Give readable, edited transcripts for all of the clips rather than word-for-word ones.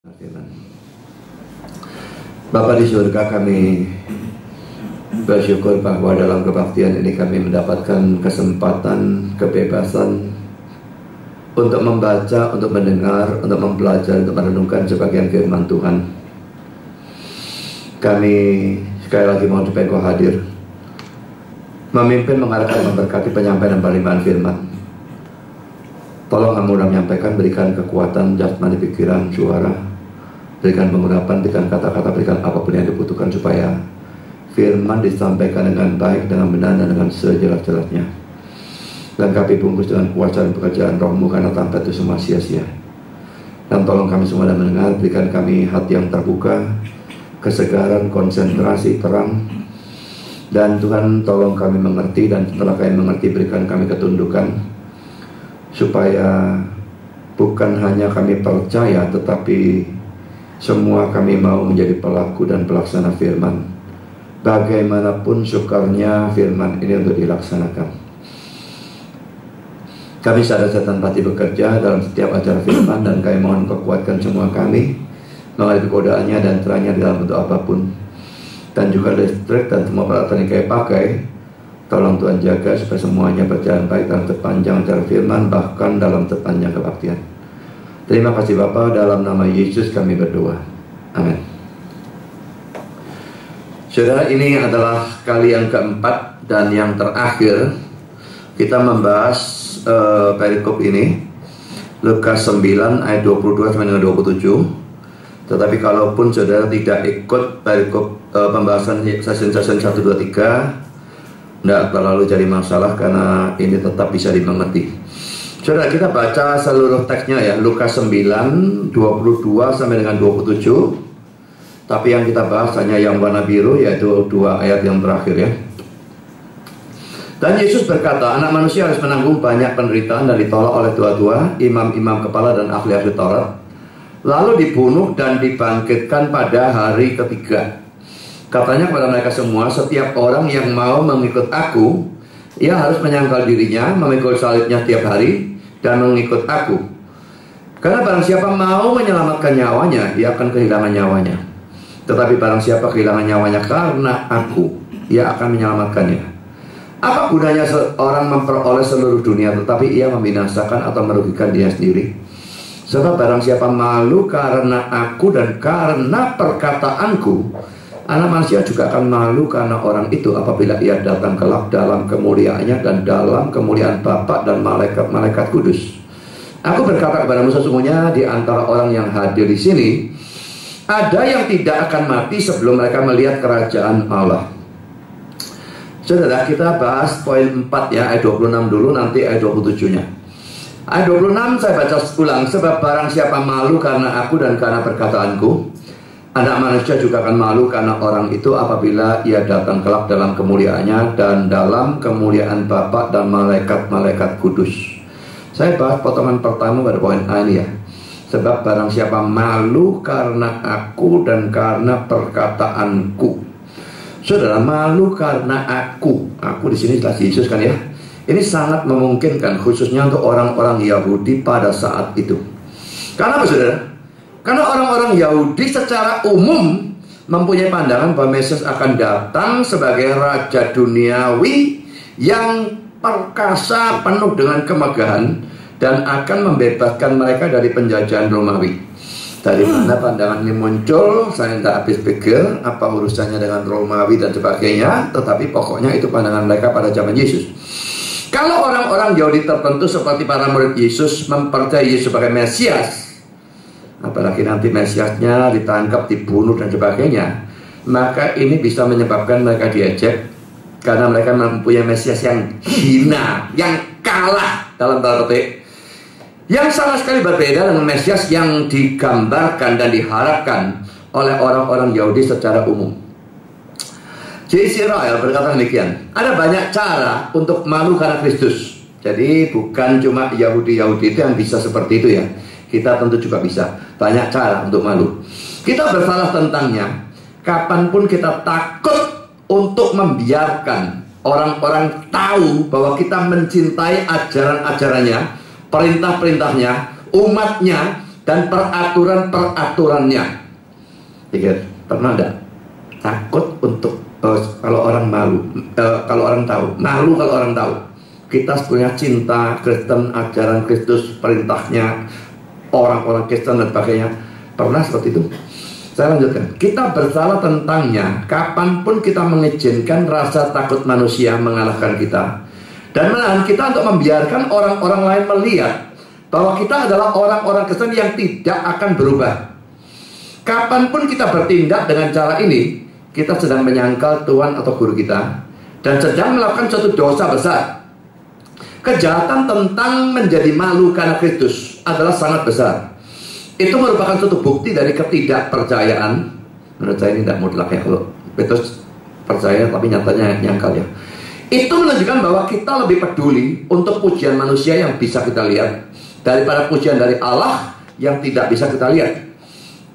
Firman. Bapa di surga, kami bersyukur bahwa dalam kebaktian ini kami mendapatkan kesempatan, kebebasan untuk membaca, untuk mendengar, untuk mempelajari, untuk merenungkan sebagian firman Tuhan. Kami sekali lagi mohon supaya Engkau hadir, memimpin, mengarahkan, memberkati penyampaian dan penerimaan firman. Tolong Kamu dalam menyampaikan, berikan kekuatan jasmani, pikiran, suara, berikan pengurapan, berikan kata-kata, berikan apapun yang dibutuhkan supaya firman disampaikan dengan baik, dengan benar, dan dengan sejelas-jelasnya. Dan kami bungkus dengan kuasa dan pekerjaan Roh-Mu, karena tanpa itu semua sia-sia. Dan tolong kami semua dalam mendengar, berikan kami hati yang terbuka, kesegaran, konsentrasi, terang. Dan Tuhan tolong kami mengerti, dan setelah kami mengerti berikan kami ketundukan, supaya bukan hanya kami percaya, tetapi semua kami mau menjadi pelaku dan pelaksana firman. Bagaimanapun sukarnya firman ini untuk dilaksanakan. Kami sadar setan pasti bekerja dalam setiap acara firman, dan kami mohon kekuatkan semua kami menghadapi godaannya dan terangnya dalam bentuk apapun. Dan juga listrik dan semua peralatan yang kami pakai, tolong Tuhan jaga supaya semuanya berjalan baik dalam sepanjang acara firman, bahkan dalam sepanjang kebaktian. Terima kasih Bapa, dalam nama Yesus kami berdoa. Amin. Saudara, ini adalah kali yang keempat dan yang terakhir kita membahas perikop ini, Lukas 9 ayat 22 sampai dengan 27. Tetapi kalaupun saudara tidak ikut perikop pembahasan session 1, 2, 3, tidak terlalu jadi masalah, karena ini tetap bisa dimengerti. Saudara, kita baca seluruh teksnya ya, Lukas 9, 22 sampai dengan 27. Tapi yang kita bahas hanya yang warna biru, yaitu 2 ayat yang terakhir ya. Dan Yesus berkata, anak manusia harus menanggung banyak penderitaan dan ditolak oleh tua-tua, imam-imam kepala dan ahli-ahli Taurat, lalu dibunuh dan dibangkitkan pada hari ketiga. Katanya kepada mereka semua, setiap orang yang mau mengikut aku, ia harus menyangkal dirinya, memikul salibnya tiap hari, dan mengikut aku. Karena barang siapa mau menyelamatkan nyawanya, dia akan kehilangan nyawanya. Tetapi barang siapa kehilangan nyawanya karena aku, ia akan menyelamatkannya. Apa gunanya seorang memperoleh seluruh dunia, tetapi ia membinasakan atau merugikan dirinya sendiri? Sebab barang siapa malu karena aku dan karena perkataanku, anak manusia juga akan malu karena orang itu apabila ia datang kelak dalam kemuliaannya dan dalam kemuliaan Bapa dan malaikat-malaikat kudus. Aku berkata kepadamu, sesungguhnya di antara orang yang hadir di sini ada yang tidak akan mati sebelum mereka melihat kerajaan Allah. Saudara, kita bahas poin 4 ya, ayat 26 dulu, nanti ayat 27-nya. Ayat 26 saya baca ulang. Sebab barang siapa malu karena aku dan karena perkataanku, anak manusia juga akan malu karena orang itu apabila ia datang kelak dalam kemuliaannya dan dalam kemuliaan Bapa dan malaikat-malaikat kudus. Saya bahas potongan pertama pada poin A ini ya. Sebab barang siapa malu karena aku dan karena perkataanku. Saudara, malu karena aku. Aku di sini jelas Yesus kan ya. Ini sangat memungkinkan khususnya untuk orang-orang Yahudi pada saat itu. Karena apa saudara? Karena orang-orang Yahudi secara umum mempunyai pandangan bahwa Mesias akan datang sebagai raja duniawi yang perkasa, penuh dengan kemegahan, dan akan membebaskan mereka dari penjajahan Romawi. Dari mana pandangan ini muncul, saya tidak habis pikir apa urusannya dengan Romawi dan sebagainya. Tetapi pokoknya itu pandangan mereka pada zaman Yesus. Kalau orang-orang Yahudi tertentu seperti para murid Yesus mempercayai Yesus sebagai Mesias, apalagi nanti Mesiasnya ditangkap, dibunuh dan sebagainya, maka ini bisa menyebabkan mereka diejek, karena mereka mempunyai Mesias yang hina, yang kalah dalam tanda petik, yang sama sekali berbeda dengan Mesias yang digambarkan dan diharapkan oleh orang-orang Yahudi secara umum. J.C. Ryle berkata demikian, ada banyak cara untuk malu karena Kristus. Jadi bukan cuma Yahudi-Yahudi itu yang bisa seperti itu ya. Kita tentu juga bisa. Banyak cara untuk malu. Kita bersalah tentangnya. Kapanpun kita takut untuk membiarkan orang-orang tahu bahwa kita mencintai ajaran-ajarannya, perintah-perintahnya, umatnya, dan peraturan-peraturannya. Pikir, pernah enggak takut untuk kalau orang malu, kalau orang tahu, malu kalau orang tahu kita punya cinta Kristen, ajaran Kristus, perintahnya, orang-orang Kristen dan sebagainya? Pernah seperti itu? Saya lanjutkan. Kita bersalah tentangnya kapanpun kita mengizinkan rasa takut manusia mengalahkan kita dan menahan kita untuk membiarkan orang-orang lain melihat bahwa kita adalah orang-orang Kristen yang tidak akan berubah. Kapanpun kita bertindak dengan cara ini, kita sedang menyangkal Tuhan atau guru kita dan sedang melakukan suatu dosa besar. Kejahatan tentang menjadi malu karena Kristus adalah sangat besar. Itu merupakan suatu bukti dari ketidakpercayaan. Menurut saya ini tidak mutlak ya, kalau Petrus percaya tapi nyatanya nyangkal ya. Itu menunjukkan bahwa kita lebih peduli untuk pujian manusia yang bisa kita lihat daripada pujian dari Allah yang tidak bisa kita lihat.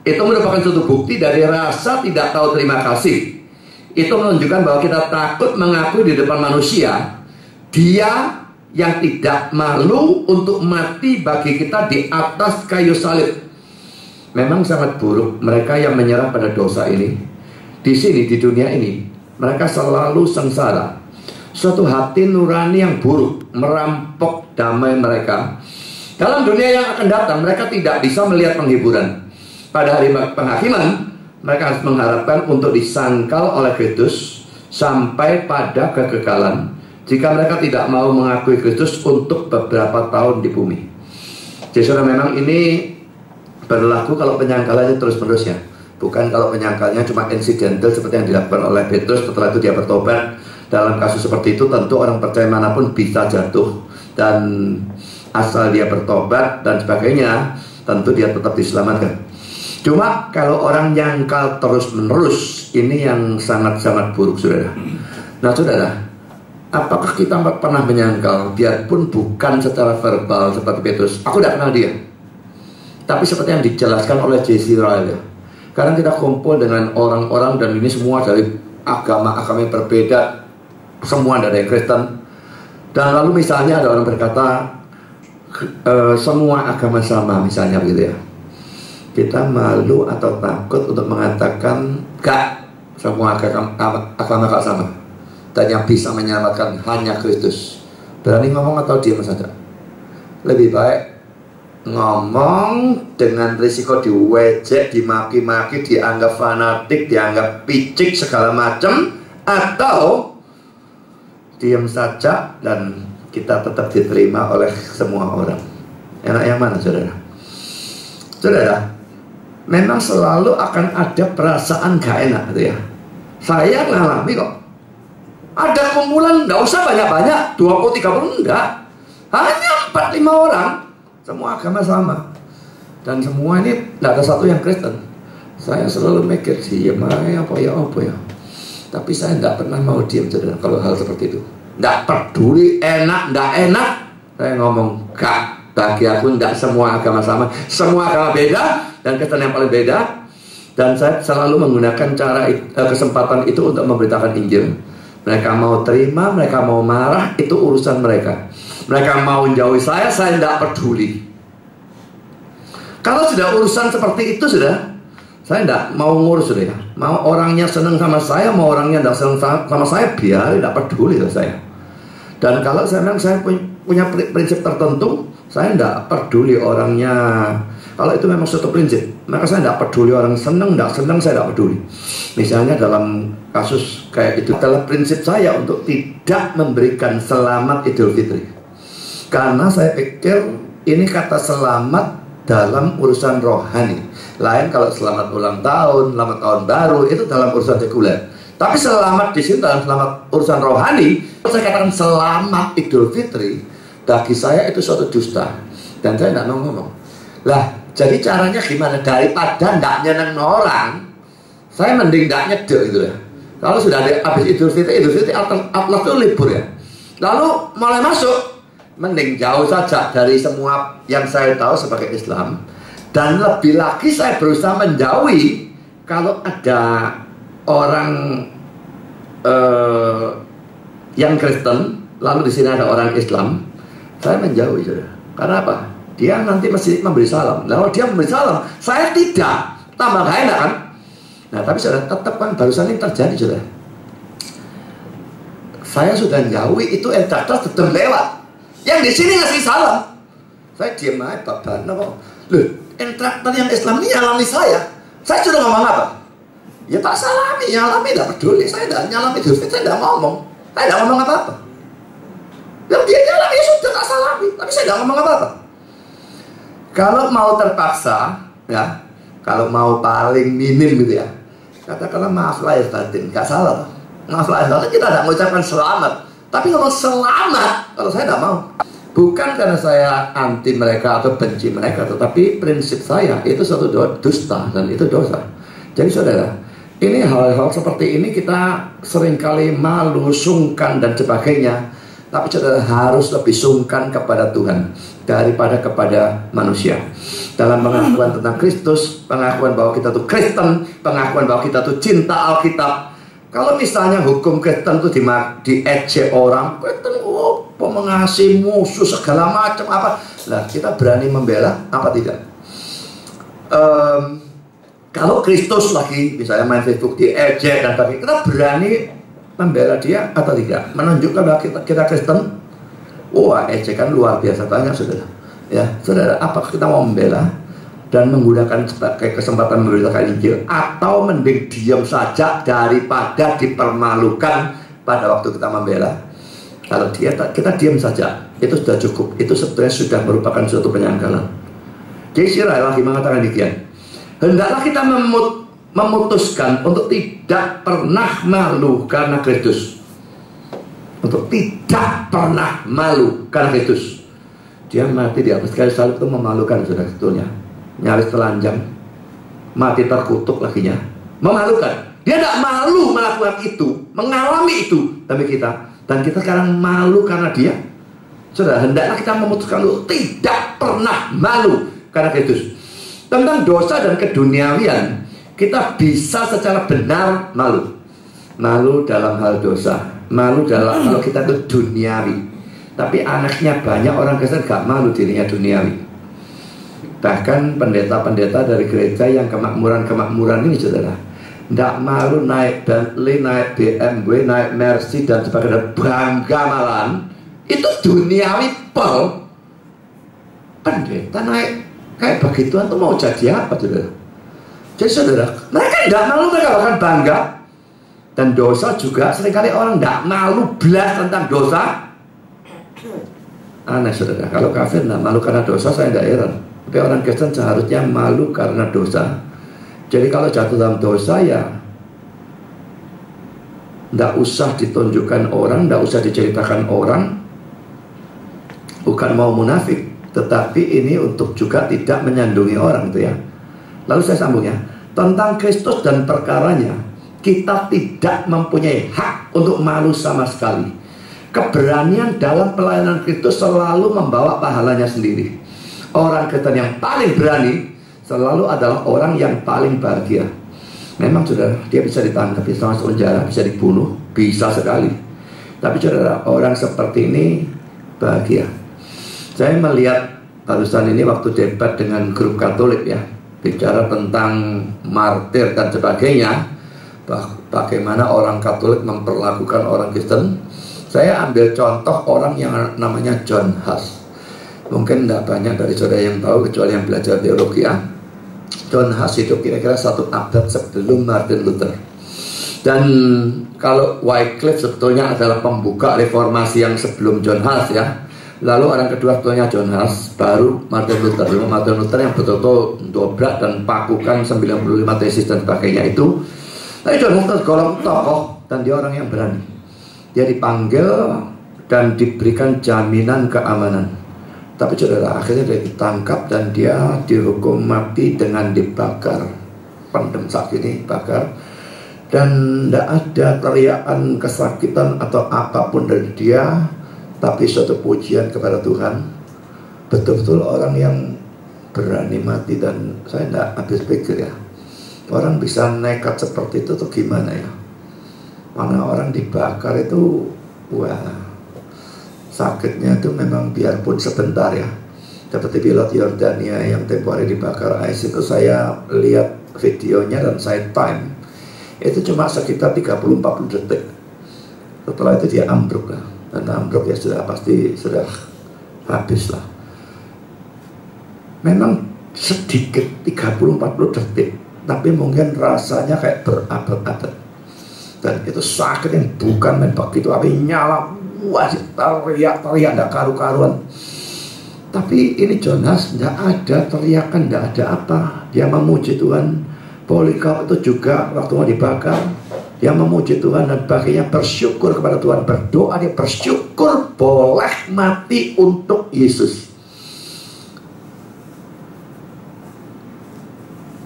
Itu merupakan suatu bukti dari rasa tidak tahu terima kasih. Itu menunjukkan bahwa kita takut mengakui di depan manusia Dia yang tidak malu untuk mati bagi kita di atas kayu salib. Memang sangat buruk mereka yang menyerah pada dosa ini. Di sini, di dunia ini, mereka selalu sengsara. Suatu hati nurani yang buruk merampok damai mereka. Dalam dunia yang akan datang, mereka tidak bisa melihat penghiburan. Pada hari penghakiman, mereka harus mengharapkan untuk disangkal oleh Kristus sampai pada kekekalan jika mereka tidak mau mengakui Kristus untuk beberapa tahun di bumi. Jadi saudara, memang ini berlaku kalau penyangkalannya terus-menerus ya. Bukan kalau penyangkalnya cuma insidental seperti yang dilakukan oleh Petrus, setelah itu dia bertobat. Dalam kasus seperti itu tentu orang percaya manapun bisa jatuh, dan asal dia bertobat dan sebagainya, tentu dia tetap diselamatkan. Cuma kalau orang nyangkal terus-menerus, ini yang sangat-sangat buruk, saudara. Nah saudara, apakah kita pernah menyangkal, biarpun bukan secara verbal seperti Petrus? Aku tidak kenal dia, tapi seperti yang dijelaskan oleh J.C. Ryle ya. Karena kita kumpul dengan orang-orang dan ini semua dari agama-agama yang berbeda, semua dari Kristen. Dan lalu misalnya ada orang berkata semua agama sama misalnya gitu ya. Kita malu atau takut untuk mengatakan gak, semua agama gak sama, dan yang bisa menyelamatkan hanya Kristus. Berani ngomong atau diam saja? Lebih baik ngomong dengan risiko diwejek, dimaki-maki, dianggap fanatik, dianggap picik segala macam, atau diam saja dan kita tetap diterima oleh semua orang. Enak yang mana saudara? Saudara, memang selalu akan ada perasaan gak enak gitu ya. Saya ngalami kok. Ada kumpulan, gak usah banyak-banyak, 20-30 enggak, hanya 4-5 orang, semua agama sama, dan semua ini tidak ada satu yang Kristen. Saya selalu mikir sih, ya apa ya. Tapi saya tidak pernah mau diam saudara kalau hal seperti itu. Tidak peduli enak, tidak enak, saya ngomong gak. Bagi aku tidak semua agama sama, semua agama beda, dan Kristen yang paling beda. Dan saya selalu menggunakan kesempatan itu untuk memberitakan Injil. Mereka mau terima, mereka mau marah, itu urusan mereka. Mereka mau menjauhi saya tidak peduli. Kalau sudah urusan seperti itu sudah, saya tidak mau ngurus sudah ya. Mau orangnya senang sama saya, mau orangnya tidak senang sama saya, biar tidak peduli saya. Dan kalau saya memang saya punya prinsip tertentu, saya tidak peduli orangnya. Kalau itu memang suatu prinsip, maka saya tidak peduli orang senang, tidak senang, saya tidak peduli. Misalnya dalam kasus kayak itu adalah prinsip saya untuk tidak memberikan selamat Idul Fitri. Karena saya pikir ini kata selamat dalam urusan rohani. Lain kalau selamat ulang tahun, selamat tahun baru, itu dalam urusan sekuler. Tapi selamat di sini dalam selamat urusan rohani. Saya katakan selamat Idul Fitri, bagi saya itu suatu dusta. Dan saya tidak mau ngomong. Lah, jadi caranya gimana? Daripada tidak nyeneng orang, saya mending tidak nyedek gitu ya. Kalau sudah ada habis Idul Fitri Atlas itu libur ya. Lalu mulai masuk, mending jauh saja dari semua yang saya tahu sebagai Islam. Dan lebih lagi saya berusaha menjauhi kalau ada orang yang Kristen, lalu di sini ada orang Islam, saya menjauhi saudara. Karena apa? dia nanti mesti memberi salam. Nah, kalau dia memberi salam, saya tidak, tambah gak enak kan? Nah, tapi saudara, tetap kan barusan ini terjadi, saudara. Saya sudah jauhi itu traktor tetap lewat. Yang di sini ngasih salam. Saya diam aja, Bapak. Loh, traktor yang Islam ini nyalami saya. Saya sudah ngomong apa? Ya tak salami, nyalami, tidak peduli. Saya tidak nyalami, saya tidak ngomong. Saya tidak ngomong apa-apa. Yang dia nyalami, ya sudah tak salami. Tapi saya tidak ngomong apa-apa. Kalau mau terpaksa, ya, kalau mau paling minim gitu ya, katakanlah maaf lahir batin, nggak salah. Maaf lahir batin, kita tidak mengucapkan selamat. Tapi ngomong selamat, kalau saya tidak mau. Bukan karena saya anti mereka atau benci mereka, tetapi prinsip saya itu suatu dusta dan itu dosa. Jadi saudara, ini hal-hal seperti ini kita seringkali malu, sungkan dan sebagainya. Tapi saudara harus lebih sungkan kepada Tuhan daripada kepada manusia. Dalam pengakuan tentang Kristus, pengakuan bahwa kita itu Kristen, pengakuan bahwa kita itu cinta Alkitab. Kalau misalnya hukum Kristen itu diejek orang, Kristen mengasihi musuh segala macam apa, nah kita berani membela apa tidak? Kalau Kristus lagi misalnya main Facebook diejek dan sebagainya, kita berani membela dia atau tidak? Menunjukkan bahwa kita Kristen. Wah, ejekan luar biasa banyak, saudara. Ya, saudara, apakah kita mau membela dan menggunakan sebagai kesempatan memberitakan Injil, atau mending diam saja daripada dipermalukan pada waktu kita membela? Kalau kita diam saja, itu sudah cukup. Itu sebetulnya sudah merupakan suatu penyangkalan. Jadi Sirah lagi mengatakan demikian. Hendaklah kita memutuskan untuk tidak pernah malu karena Kristus. Untuk tidak pernah malu karena Kristus. Dia mati di atas kayu salib itu memalukan, saudara, sebetulnya. Nyaris telanjang, mati terkutuk lakinya, memalukan. Dia tidak malu melakukan itu, mengalami itu. Tapi kita, dan kita sekarang malu karena dia. Saudara, hendaklah kita memutuskan untuk tidak pernah malu karena Kristus. Tentang dosa dan keduniawian, kita bisa secara benar malu. Malu dalam hal dosa, malu dalam kalau kita itu duniawi. Tapi anaknya banyak orang Kristen gak malu dirinya duniawi. Bahkan pendeta-pendeta dari gereja yang kemakmuran-kemakmuran ini, saudara, tidak malu naik Bentley, naik BMW, naik Mercy dan sebagainya, bangga malahan. Itu duniawi pol. Pendeta naik kayak begituan tuh mau jadi apa, saudara? Jadi saudara, mereka tidak malu, mereka bahkan bangga. Dan dosa juga, seringkali orang tidak malu belas tentang dosa. Aneh, saudara, kalau kafir tidak malu karena dosa, saya tidak heran. Tapi orang Kristen seharusnya malu karena dosa. Jadi kalau jatuh dalam dosa, ya tidak usah ditunjukkan orang, tidak usah diceritakan orang. Bukan mau munafik, tetapi ini untuk juga tidak menyandungi orang, itu ya. Lalu saya sambung ya, tentang Kristus dan perkaranya, kita tidak mempunyai hak untuk malu sama sekali. Keberanian dalam pelayanan Kristus selalu membawa pahalanya sendiri. Orang Kristen yang paling berani selalu adalah orang yang paling bahagia. Memang saudara, dia bisa ditangkap, bisa masuk penjara, bisa dibunuh, bisa sekali. Tapi saudara, orang seperti ini bahagia. Saya melihat barusan ini waktu debat dengan grup Katolik ya, bicara tentang martir dan sebagainya, bagaimana orang Katolik memperlakukan orang Kristen. Saya ambil contoh orang yang namanya John Huss. Mungkin tidak banyak dari saudara yang tahu, kecuali yang belajar teologi ya. John Huss hidup kira-kira 1 abad sebelum Martin Luther. Dan kalau Wycliffe sebetulnya adalah pembuka reformasi yang sebelum John Huss ya. Lalu orang kedua sebetulnya John Huss, baru Martin Luther. Martin Luther yang betul-betul dobrak dan pakukan 95 tesis dan sebagainya itu. Tapi John Huss tergolong tokoh dan dia orang yang berani. Dia dipanggil dan diberikan jaminan keamanan. Tapi saudara, akhirnya dia ditangkap dan dia dihukum mati dengan dibakar. Pendem sakit ini bakar. Dan tidak ada teriakan kesakitan atau apapun dari dia. Tapi suatu pujian kepada Tuhan. Betul-betul orang yang berani mati. Dan saya tidak habis pikir ya, orang bisa nekat seperti itu tuh gimana ya. Mana orang dibakar itu, wah, sakitnya itu memang biarpun sebentar ya. seperti pilot Yordania yang tempo hari dibakar ICE itu, saya lihat videonya dan saya time itu cuma sekitar 30-40 detik. Setelah itu dia ambruk lah, dan ambruk ya sudah pasti sudah habis lah. Memang sedikit 30-40 detik, tapi mungkin rasanya kayak berabad-abad, dan itu sakit yang bukan main. Begitu api nyala, wah, teriak-teriak tidak karu-karuan. Tapi ini Jonas tidak ada teriakan, tidak ada apa. Dia memuji Tuhan. Polikarp itu juga waktu mau dibakar, dia memuji Tuhan dan baginya bersyukur kepada Tuhan. Berdoa, dia bersyukur boleh mati untuk Yesus.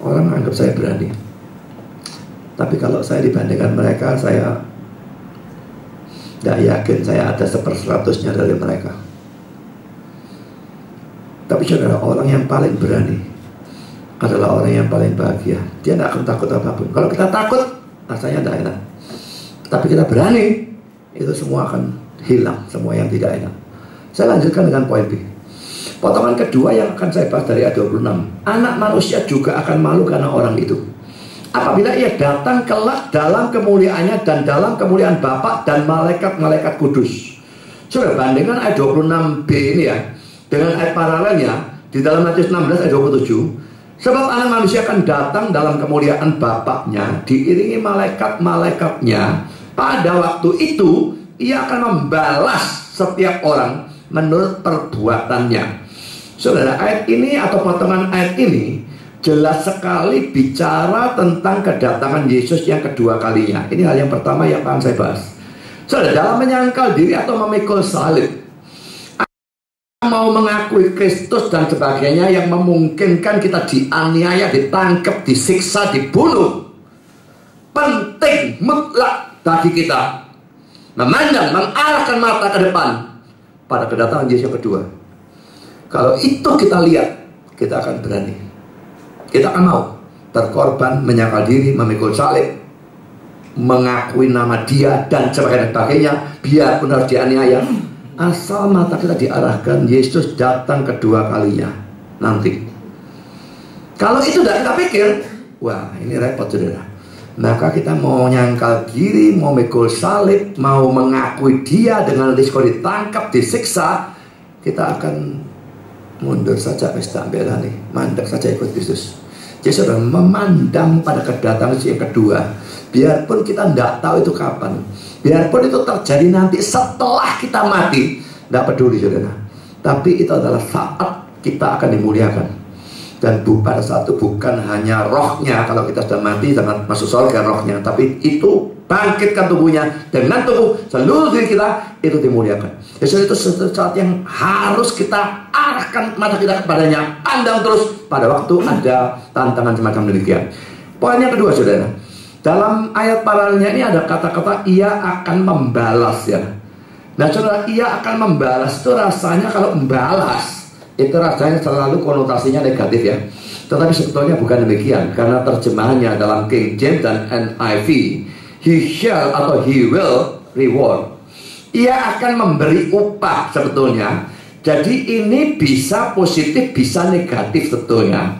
Orang anggap saya berani. Tapi kalau saya dibandingkan mereka, saya tidak yakin saya ada 1/100-nya dari mereka. Tapi saudara, orang yang paling berani adalah orang yang paling bahagia. Dia tidak akan takut apapun. Kalau kita takut, rasanya tidak enak. Tapi kita berani, itu semua akan hilang, semua yang tidak enak. Saya lanjutkan dengan poin B. Potongan kedua yang akan saya bahas dari ayat 26. Anak manusia juga akan malu karena orang itu, apabila ia datang kelak dalam kemuliaannya dan dalam kemuliaan Bapa dan malaikat-malaikat kudus. Sudah bandingkan ayat 26b ini ya dengan ayat paralelnya di dalam Matius 16 ayat 27. Sebab anak manusia akan datang dalam kemuliaan Bapaknya diiringi malaikat-malaikatnya. Pada waktu itu ia akan membalas setiap orang menurut perbuatannya. Saudara, ayat ini atau potongan ayat ini jelas sekali bicara tentang kedatangan Yesus yang kedua kalinya. Ini hal yang pertama yang akan saya bahas. Saudara, dalam menyangkal diri atau memikul salib, mau mengakui Kristus dan sebagainya yang memungkinkan kita dianiaya, ditangkap, disiksa, dibunuh, penting mutlak bagi kita memandang, mengarahkan mata ke depan pada kedatangan Yesus yang kedua. Kalau itu kita lihat, kita akan berani, kita akan mau berkorban, menyangkal diri, memikul salib, mengakui nama Dia dan sebagainya, biarpun harus dianiaya, asal mata kita diarahkan Yesus datang kedua kalinya nanti. Kalau itu tidak kita pikir, wah ini repot saudara. Maka kita mau nyangkal diri, mau mikul salib, mau mengakui Dia dengan risiko ditangkap, disiksa, kita akan mundur saja, tak bela nih, mandek saja ikut Kristus. Jadi saudara, memandang pada kedatangan yang kedua, biarpun kita tidak tahu itu kapan, biarpun itu terjadi nanti setelah kita mati, tidak peduli saudara. Tapi itu adalah saat kita akan dimuliakan. Dan pada saat itu bukan hanya rohnya, kalau kita sudah mati jangan masuk surga rohnya, tapi itu bangkitkan tubuhnya, dengan tubuh seluruh diri kita itu dimuliakan. Jadi itu sesuatu yang harus kita arahkan mata kita kepadanya, pandang terus pada waktu ada tantangan semacam demikian. Poin yang kedua saudara, dalam ayat paralelnya ini ada kata-kata ia akan membalas ya. Nah saudara, ia akan membalas itu rasanya, kalau membalas itu rasanya selalu konotasinya negatif ya. Tetapi sebetulnya bukan demikian, karena terjemahannya dalam King James dan NIV, he shall atau he will reward. Ia akan memberi upah sebetulnya. Jadi ini bisa positif, bisa negatif sebetulnya.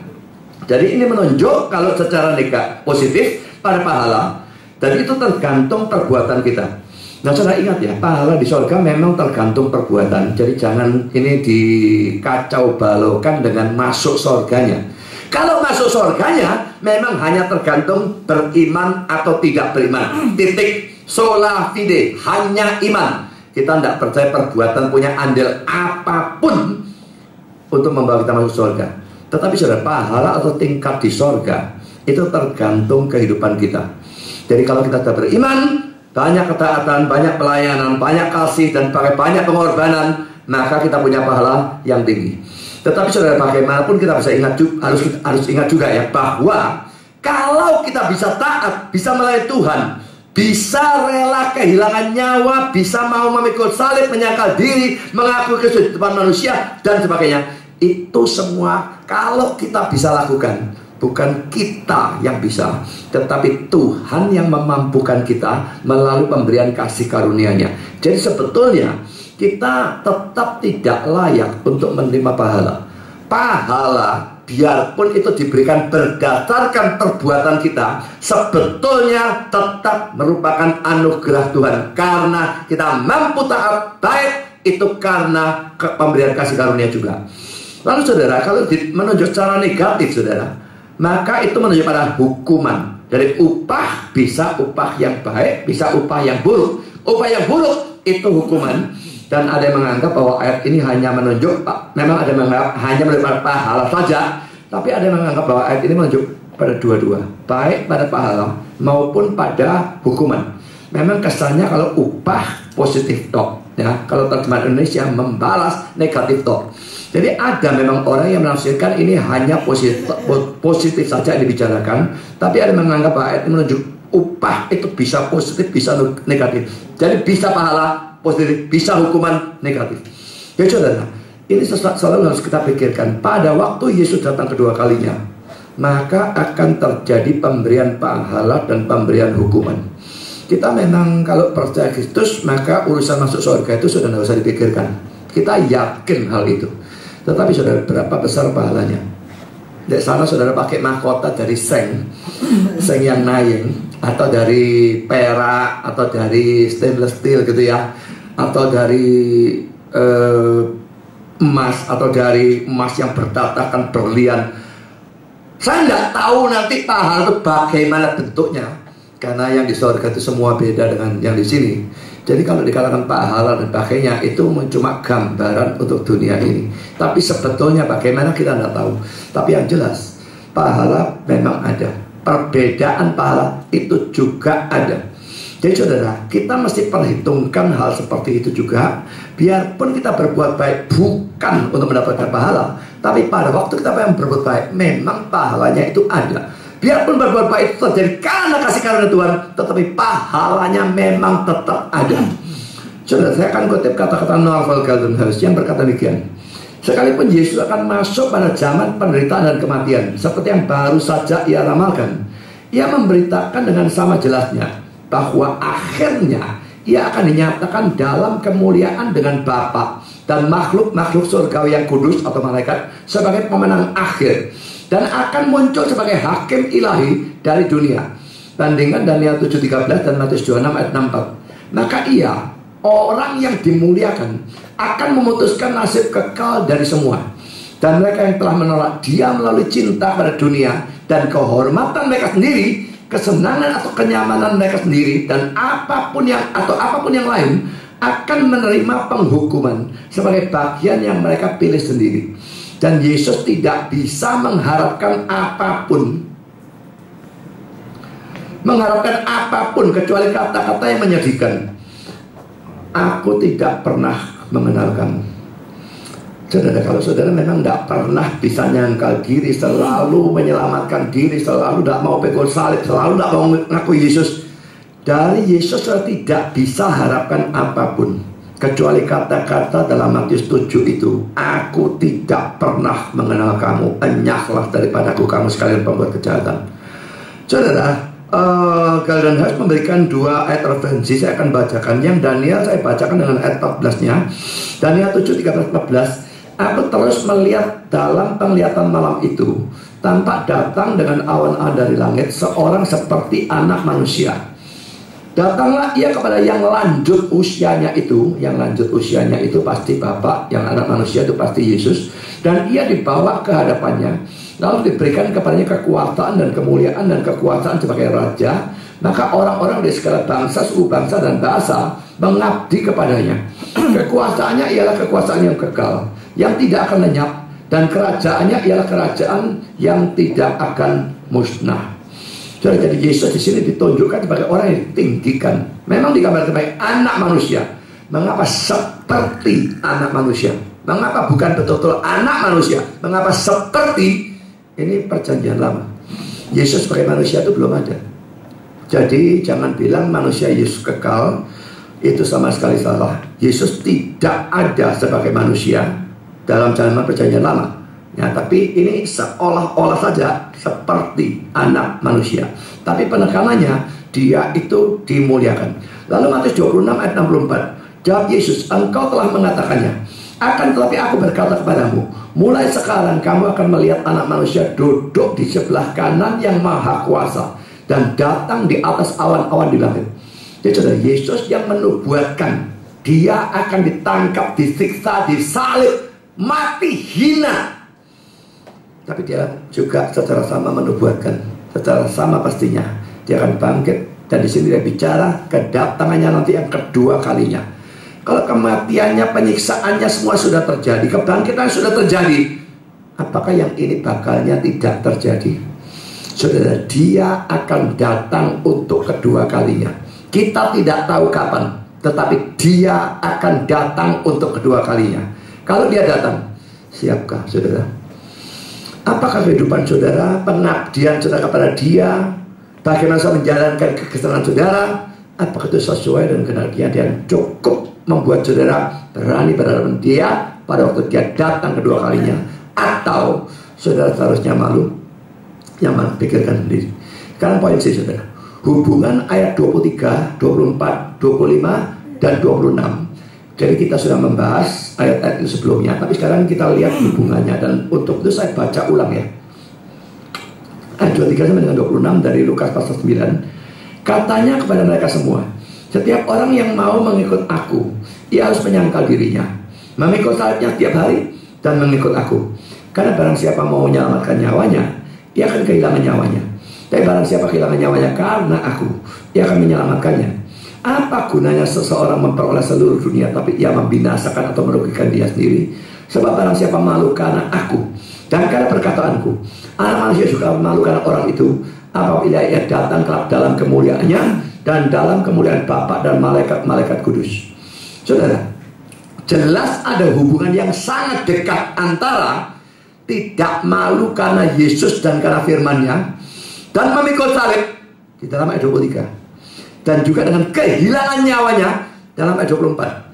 Jadi ini menunjuk kalau secara positif pada pahala, dan itu tergantung perbuatan kita. Nah saudara ingat ya, pahala di surga memang tergantung perbuatan. Jadi jangan ini dikacau balaukan dengan masuk surganya. Kalau masuk surganya memang hanya tergantung beriman atau tidak beriman. Titik, sola fide, hanya iman. Kita tidak percaya perbuatan punya andil apapun untuk membawa kita masuk surga. Tetapi saudara, pahala atau tingkat di surga itu tergantung kehidupan kita. Jadi kalau kita sudah beriman, banyak ketaatan, banyak pelayanan, banyak kasih, dan pakai banyak pengorbanan, maka kita punya pahala yang tinggi. Tetapi saudara, bagaimanapun kita bisa ingat, harus ingat juga ya, bahwa kalau kita bisa taat, bisa melayani Tuhan, bisa rela kehilangan nyawa, bisa mau memikul salib, menyangkal diri, mengakui Kristus di depan manusia, dan sebagainya, itu semua kalau kita bisa lakukan, bukan kita yang bisa, tetapi Tuhan yang memampukan kita melalui pemberian kasih karunia-Nya. Jadi sebetulnya kita tetap tidak layak untuk menerima pahala. pahala biarpun itu diberikan berdasarkan perbuatan kita, sebetulnya tetap merupakan anugerah Tuhan. Karena kita mampu taat baik, itu karena pemberian kasih karunia juga. Lalu saudara, kalau menunjuk secara negatif saudara, maka itu menunjuk pada hukuman. Dari upah, bisa upah yang baik, bisa upah yang buruk. Upah yang buruk itu hukuman. Dan ada yang menganggap bahwa ayat ini hanya menunjuk, memang ada yang menganggap hanya menunjuk pahala saja, tapi ada yang menganggap bahwa ayat ini menunjuk pada dua-dua, baik pada pahala maupun pada hukuman. Memang kesannya kalau upah positif talk, ya, kalau terjemahan Indonesia membalas negatif talk. Jadi ada memang orang yang menafsirkan ini hanya positif saja yang dibicarakan, tapi ada yang menganggap bahwa ayat ini menunjuk upah itu bisa positif, bisa negatif. Jadi bisa pahala positif, bisa hukuman negatif. Ya saudara, ini sesuatu selalu harus kita pikirkan. Pada waktu Yesus datang kedua kalinya, maka akan terjadi pemberian pahala dan pemberian hukuman. Kita memang kalau percaya Kristus, maka urusan masuk surga itu sudah tidak usah dipikirkan. Kita yakin hal itu. Tetapi saudara, berapa besar pahalanya? Di sana saudara pakai mahkota dari seng yang naik, atau dari perak, atau dari stainless steel gitu ya, atau dari emas, atau dari emas yang bertatakan berlian. Saya tidak tahu nanti pahala itu bagaimana bentuknya, karena yang di surga itu semua beda dengan yang di sini. Jadi kalau dikatakan pahala dan sebagainya, itu cuma gambaran untuk dunia ini. Tapi sebetulnya bagaimana kita tidak tahu. Tapi yang jelas, pahala memang ada. Perbedaan pahala itu juga ada. Jadi saudara, kita mesti perhitungkan hal seperti itu juga. Biarpun kita berbuat baik bukan untuk mendapatkan pahala, tapi pada waktu kita berbuat baik, memang pahalanya itu ada. Biarpun berbuat baik itu terjadi karena kasih karunia Tuhan, tetapi pahalanya memang tetap ada. Saudara, saya akan kutip kata-kata Norval Galdenhuys yang berkata demikian. Sekalipun Yesus akan masuk pada zaman penderitaan dan kematian, seperti yang baru saja ia ramalkan, ia memberitakan dengan sama jelasnya bahwa akhirnya ia akan dinyatakan dalam kemuliaan dengan Bapa dan makhluk-makhluk surgawi yang kudus atau malaikat sebagai pemenang akhir, dan akan muncul sebagai hakim ilahi dari dunia. Bandingkan Daniel 7:13 dan Matius 26 ayat 64. Maka ia, orang yang dimuliakan, akan memutuskan nasib kekal dari semua. Dan mereka yang telah menolak dia melalui cinta pada dunia dan kehormatan mereka sendiri, kesenangan atau kenyamanan mereka sendiri, dan apapun yang lain, akan menerima penghukuman sebagai bagian yang mereka pilih sendiri. Dan Yesus tidak bisa mengharapkan apapun kecuali kata-kata yang menyedihkan. Aku tidak pernah mengenal kamu. Saudara, kalau saudara memang tidak pernah bisa nyangkal diri, selalu menyelamatkan diri, selalu tidak mau pekul salib, selalu tidak mau ngaku Yesus, dari Yesus saudara tidak bisa harapkan apapun kecuali kata-kata dalam Matius 7 itu, aku tidak pernah mengenal kamu, enyahlah daripadaku kamu sekalian pembuat kejahatan. Saudara, Galdenhuys memberikan dua ayat referensi. Saya akan bacakan. Yang Daniel saya bacakan dengan ayat 14-nya. Daniel 7:13-14. Aku terus melihat dalam penglihatan malam itu, tampak datang dengan awan-awan dari langit seorang seperti anak manusia. Datanglah ia kepada yang lanjut usianya itu. Yang lanjut usianya itu pasti Bapa, yang anak manusia itu pasti Yesus. Dan ia dibawa ke hadapannya, lalu diberikan kepadanya kekuasaan dan kemuliaan dan kekuasaan sebagai raja. Maka orang-orang dari segala bangsa, suku bangsa dan bahasa mengabdi kepadanya. Kekuasaannya ialah kekuasaan yang kekal, yang tidak akan lenyap, dan kerajaannya ialah kerajaan yang tidak akan musnah. Jadi Yesus di sini ditunjukkan sebagai orang yang ditinggikan. Memang digambarkan sebagai anak manusia. Mengapa seperti anak manusia? Mengapa bukan betul-betul anak manusia? Mengapa seperti? Ini perjanjian lama. Yesus sebagai manusia itu belum ada. Jadi jangan bilang manusia Yesus kekal, itu sama sekali salah. Yesus tidak ada sebagai manusia dalam zaman perjanjian lama. Ya, tapi ini seolah-olah saja seperti anak manusia. Tapi penekanannya, dia itu dimuliakan. Lalu Matius 26 ayat 64. Jawab Yesus, engkau telah mengatakannya. Akan tetapi aku berkata kepadamu, mulai sekarang kamu akan melihat Anak Manusia duduk di sebelah kanan yang Maha Kuasa dan datang di atas awan-awan di langit. Jadi saudara, Yesus yang menubuatkan dia akan ditangkap, disiksa, disalib, mati hina. Tapi dia juga secara sama menubuatkan, secara sama pastinya dia akan bangkit. Dan di sini dia bicara kedatangannya nanti yang kedua kalinya. Kalau kematiannya, penyiksaannya semua sudah terjadi, kebangkitan sudah terjadi, apakah yang ini bakalnya tidak terjadi? Saudara, dia akan datang untuk kedua kalinya. Kita tidak tahu kapan, tetapi dia akan datang untuk kedua kalinya. Kalau dia datang, siapkah saudara? Apakah kehidupan saudara, pengabdian saudara kepada dia, bagaimana saudara menjalankan kekesalan saudara, apakah itu sesuai dengan kehendak dia yang cukup membuat saudara berani berhadapan dia pada waktu dia datang kedua kalinya? Atau saudara seharusnya malu? Yang mana? Pikirkan sendiri. Sekarang poin C saudara, hubungan ayat 23, 24, 25 dan 26. Jadi kita sudah membahas ayat-ayat itu sebelumnya, tapi sekarang kita lihat hubungannya. Dan untuk itu saya baca ulang ya, ayat 23 sampai dengan 26 dari Lukas pasal 9. Katanya kepada mereka semua, setiap orang yang mau mengikut aku, ia harus menyangkal dirinya, memikul salibnya setiap hari, dan mengikut aku. Karena barang siapa mau menyelamatkan nyawanya, ia akan kehilangan nyawanya. Tapi barang siapa kehilangan nyawanya karena aku, ia akan menyelamatkannya. Apa gunanya seseorang memperoleh seluruh dunia, tapi ia membinasakan atau merugikan dia sendiri? Sebab barang siapa malu karena aku dan karena perkataanku, Anak Manusia juga malu karena orang itu, apabila ia datang kelak dalam kemuliaannya dan dalam kemuliaan Bapa dan malaikat-malaikat kudus. Saudara, jelas ada hubungan yang sangat dekat antara tidak malu karena Yesus dan karena firman-Nya, dan memikul salib di dalam ayat 23, dan juga dengan kehilangan nyawanya dalam ayat 24.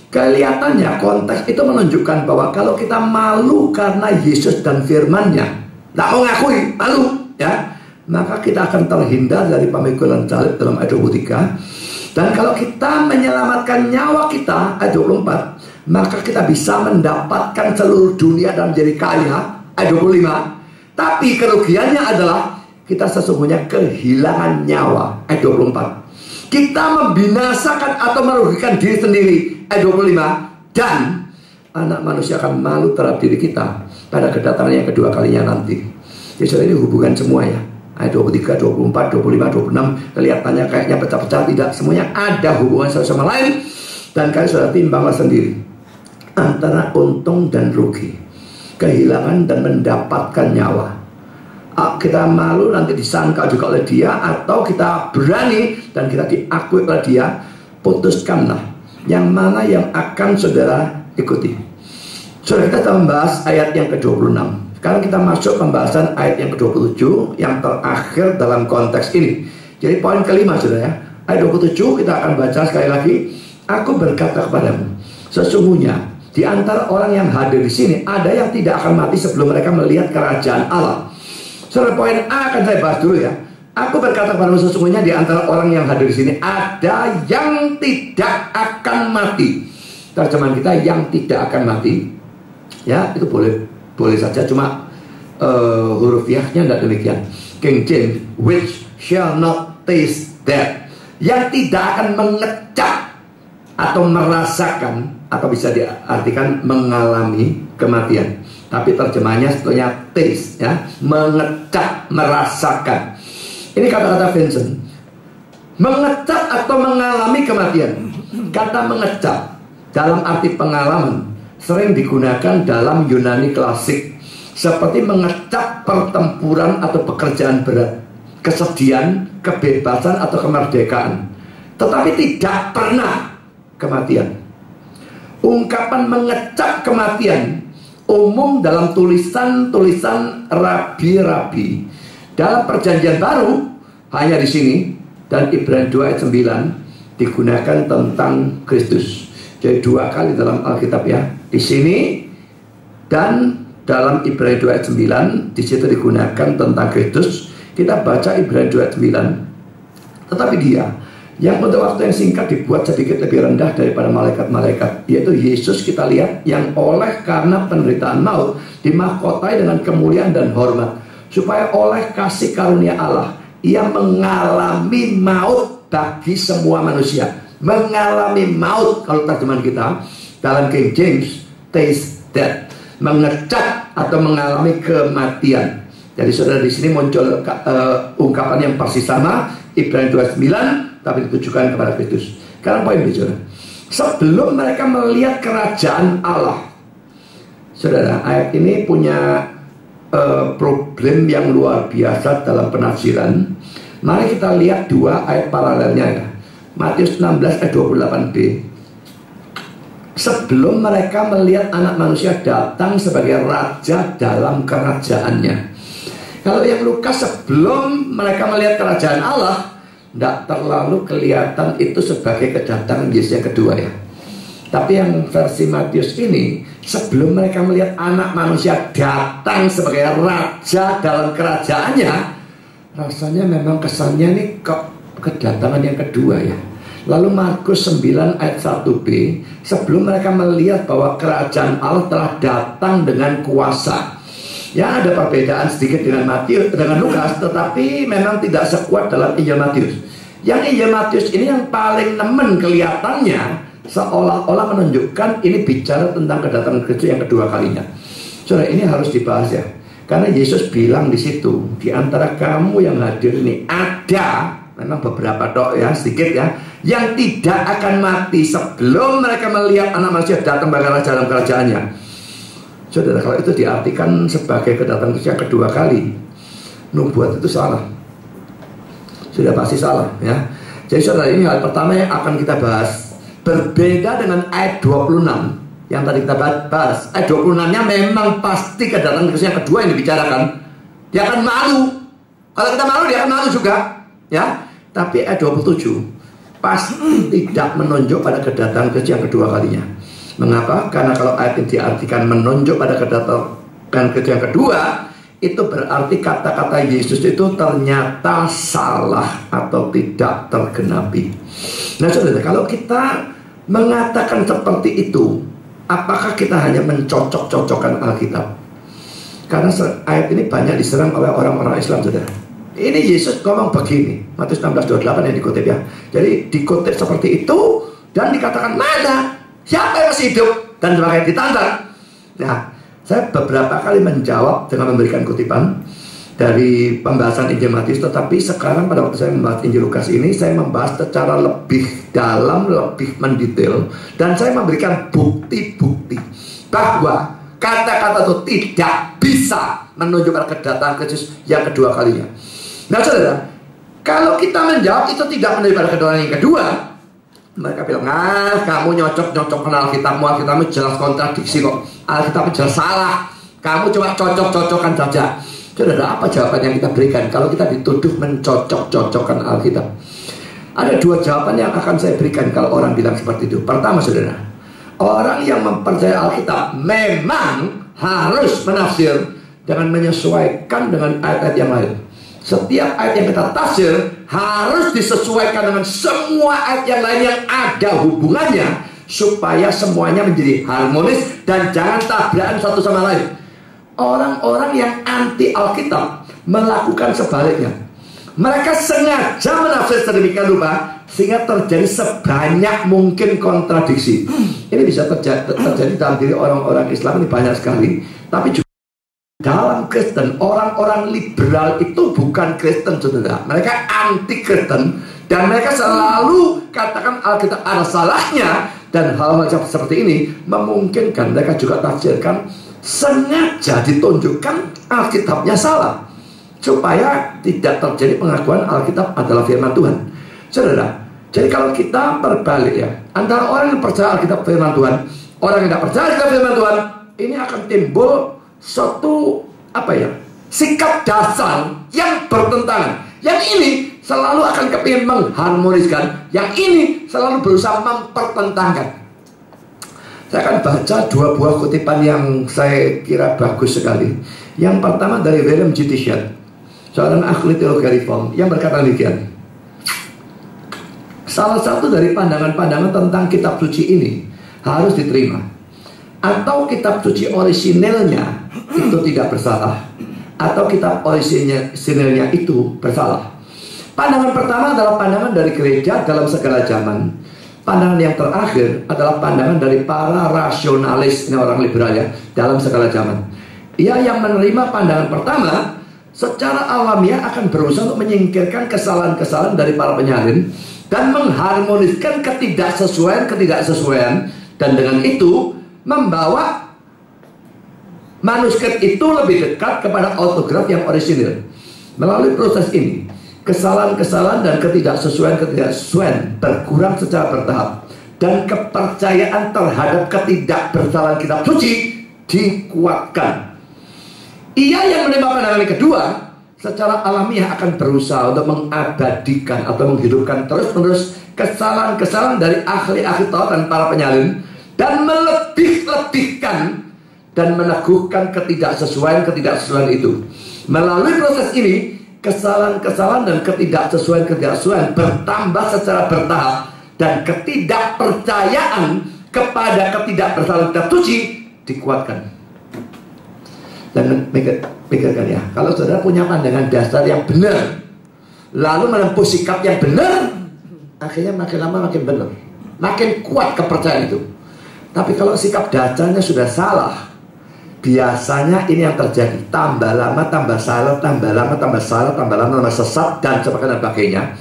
Kelihatannya konteks itu menunjukkan bahwa kalau kita malu karena Yesus dan firman-Nya, tidak mau ngakui, malu ya, maka kita akan terhindar dari pemikulan salib dalam ayat 23. Dan kalau kita menyelamatkan nyawa kita, ayat 24, maka kita bisa mendapatkan seluruh dunia dan menjadi kaya, ayat 25. Tapi kerugiannya adalah kita sesungguhnya kehilangan nyawa, ayat 24. Kita membinasakan atau merugikan diri sendiri, ayat 25. Dan Anak Manusia akan malu terhadap diri kita pada kedatangan yang kedua kalinya nanti. Jadi ini hubungan semua ya, ayat 23, 24, 25, 26. Kelihatannya kayaknya pecah-pecah, tidak, semuanya ada hubungan satu sama lain. Dan kalian sudah timbanglah sendiri antara untung dan rugi, kehilangan dan mendapatkan nyawa. Kita malu nanti disangka juga oleh dia, atau kita berani dan kita diakui oleh dia. Putuskanlah yang mana yang akan saudara ikuti. Saudara, kita akan membahas ayat yang ke-26. Sekarang kita masuk pembahasan ayat yang ke-27, yang terakhir dalam konteks ini. Jadi poin kelima saudara ya, ayat 27 kita akan baca sekali lagi. Aku berkata kepadamu, sesungguhnya di antara orang yang hadir di sini ada yang tidak akan mati sebelum mereka melihat kerajaan Allah. Saudara, poin A akan saya bahas dulu ya. Aku berkata kepadamu, sesungguhnya di antara orang yang hadir di sini ada yang tidak akan mati. Terjemahan kita yang tidak akan mati. Ya, itu boleh saja, cuma huruf yahnya tidak demikian. King James, which shall not taste death. Yang tidak akan mengecap atau merasakan, atau bisa diartikan mengalami kematian. Tapi terjemahnya sebetulnya taste ya, mengecap, merasakan. Ini kata-kata Vincent. Mengecap atau mengalami kematian. Kata mengecap dalam arti pengalaman sering digunakan dalam Yunani klasik, seperti mengecap pertempuran atau pekerjaan berat, kesedihan, kebebasan atau kemerdekaan, tetapi tidak pernah kematian. Ungkapan mengecap kematian umum dalam tulisan-tulisan rabi-rabi. Dalam Perjanjian Baru hanya di sini, dan Ibrani 2 ayat 9 digunakan tentang Kristus. Jadi dua kali dalam Alkitab ya, di sini dan dalam Ibrani 2 ayat 9, di situ digunakan tentang Kristus. Kita baca Ibrani 2 ayat 9. Tetapi dia yang untuk waktu yang singkat dibuat sedikit lebih rendah daripada malaikat-malaikat, yaitu Yesus kita lihat yang oleh karena penderitaan maut dimahkotai dengan kemuliaan dan hormat, supaya oleh kasih karunia Allah ia mengalami maut bagi semua manusia. Mengalami maut, kalau terjemahan kita dalam King James, taste death, mengecat atau mengalami kematian. Jadi saudara, di sini muncul ungkapan yang persis sama, Ibrani 29, tapi ditujukan kepada Kristus. Sekarang poin bicara, sebelum mereka melihat kerajaan Allah, saudara, ayat ini punya problem yang luar biasa dalam penafsiran. Mari kita lihat dua ayat paralelnya ya. Matius 16 ayat 28b. Sebelum mereka melihat anak manusia datang sebagai raja dalam kerajaannya. Kalau yang Lukas, sebelum mereka melihat kerajaan Allah, tidak terlalu kelihatan itu sebagai kedatangan Yesus yang kedua ya. Tapi yang versi Matius ini, sebelum mereka melihat anak manusia datang sebagai raja dalam kerajaannya, rasanya memang kesannya ini kedatangan yang kedua ya. Lalu Markus 9 ayat 1b, sebelum mereka melihat bahwa kerajaan Allah telah datang dengan kuasa. Ya, ada perbedaan sedikit dengan Lukas, tetapi memang tidak sekuat dalam Injil Matius. Yang Injil Matius ini yang paling nemen kelihatannya, seolah-olah menunjukkan ini bicara tentang kedatangan Kristus yang kedua kalinya. Saudara, ini harus dibahas ya. Karena Yesus bilang di situ, di antara kamu yang hadir ini ada, memang beberapa ya, sedikit ya, yang tidak akan mati sebelum mereka melihat anak manusia datang bagaimana dalam kerajaannya. Saudara, kalau itu diartikan sebagai kedatangan Kristus yang kedua kali, nubuat itu salah. Sudah pasti salah ya. Jadi saudara, ini hal pertama yang akan kita bahas. Berbeda dengan ayat 26 yang tadi kita bahas. Ayat 26-nya memang pasti kedatangan Kristus yang kedua yang dibicarakan. Dia akan malu. Kalau kita malu, dia akan malu juga ya. Tapi ayat 27 pasti tidak menunjuk pada kedatangan Kristus yang kedua kalinya. Mengapa? Karena kalau ayat ini diartikan menunjuk pada kedatangan Kristus yang kedua, itu berarti kata-kata Yesus itu ternyata salah atau tidak tergenapi. Nah saudara, kalau kita mengatakan seperti itu, apakah kita hanya mencocok-cocokkan Alkitab? Karena ayat ini banyak diserang oleh orang-orang Islam, saudara. Ini Yesus ngomong begini, Matius 16:28 yang dikutip ya. Jadi dikutip seperti itu dan dikatakan mana? Siapa yang masih hidup? Dan sebagainya ditantang. Nah, saya beberapa kali menjawab dengan memberikan kutipan dari pembahasan Injil Matius, tetapi sekarang pada waktu saya membahas Injil Lukas ini, saya membahas secara lebih dalam, lebih mendetail, dan saya memberikan bukti-bukti bahwa kata-kata itu tidak bisa menunjukkan kedatangan Kristus yang kedua kalinya. Nah saudara, kalau kita menjawab itu tidak menunjukkan kedatangan yang kedua, mereka bilang, kamu nyocok-nyocokkan Alkitabmu jelas kontradiksi kok. Alkitabmu jelas salah. Kamu cuma cocok-cocokkan saja. Saudara, apa jawaban yang kita berikan kalau kita dituduh mencocok-cocokkan Alkitab? Ada dua jawaban yang akan saya berikan kalau orang bilang seperti itu. Pertama saudara, orang yang mempercayai Alkitab memang harus menafsir dengan menyesuaikan dengan ayat-ayat yang lain. Setiap ayat yang kita tafsir harus disesuaikan dengan semua ayat yang lain yang ada hubungannya, supaya semuanya menjadi harmonis dan jangan tabrakan satu sama lain. Orang-orang yang anti Alkitab melakukan sebaliknya. Mereka sengaja menafsir sedemikian rupa sehingga terjadi sebanyak mungkin kontradiksi. Ini bisa terjadi dalam diri orang-orang Islam ini banyak sekali, tapi juga dalam Kristen. Orang-orang liberal itu bukan Kristen, saudara. Mereka anti Kristen dan mereka selalu katakan Alkitab ada salahnya, dan hal macam seperti ini memungkinkan mereka juga tafsirkan sengaja ditunjukkan Alkitabnya salah supaya tidak terjadi pengakuan Alkitab adalah firman Tuhan. Saudara, jadi kalau kita berbalik ya, antara orang yang percaya Alkitab firman Tuhan, orang yang tidak percaya Alkitab firman Tuhan, ini akan timbul suatu sikap dasar yang bertentangan. Yang ini selalu akan kepingin mengharmoniskan, yang ini selalu berusaha mempertentangkan. Saya akan baca dua buah kutipan yang saya kira bagus sekali. Yang pertama dari William G. Tishat, seorang ahli teologi reform, yang berkata demikian: salah satu dari pandangan-pandangan tentang kitab suci ini harus diterima. Atau kitab suci orisinilnya itu tidak bersalah, atau kitab orisinilnya itu bersalah. Pandangan pertama adalah pandangan dari gereja dalam segala zaman. Pandangan yang terakhir adalah pandangan dari para rasionalis, ini orang liberal ya, dalam segala zaman. Ia yang menerima pandangan pertama secara alamiah akan berusaha untuk menyingkirkan kesalahan-kesalahan dari para penyalin dan mengharmoniskan ketidaksesuaian, dan dengan itu membawa manuskrip itu lebih dekat kepada autograf yang orisinil. Melalui proses ini, kesalahan-kesalahan dan ketidaksesuaian berkurang secara bertahap, dan kepercayaan terhadap ketidakbersalahan kitab suci dikuatkan. Ia yang menerima pandangan yang kedua secara alamiah akan berusaha untuk mengabadikan atau menghidupkan terus-menerus kesalahan-kesalahan dari ahli-ahli Taurat dan para penyalin, dan melebih-lebihkan dan meneguhkan ketidaksesuaian itu. Melalui proses ini, kesalahan-kesalahan dan ketidaksesuaian bertambah secara bertahap, dan ketidakpercayaan kepada ketidakbersalahan kitab suci dikuatkan. Dan pikirkan ya, kalau saudara punya pandangan dasar yang benar, lalu menempuh sikap yang benar, akhirnya makin lama makin benar, makin kuat kepercayaan itu. Tapi kalau sikap dasarnya sudah salah, biasanya ini yang terjadi. Tambah lama tambah salah, tambah lama tambah salah, tambah lama tambah sesat, dan sebagainya.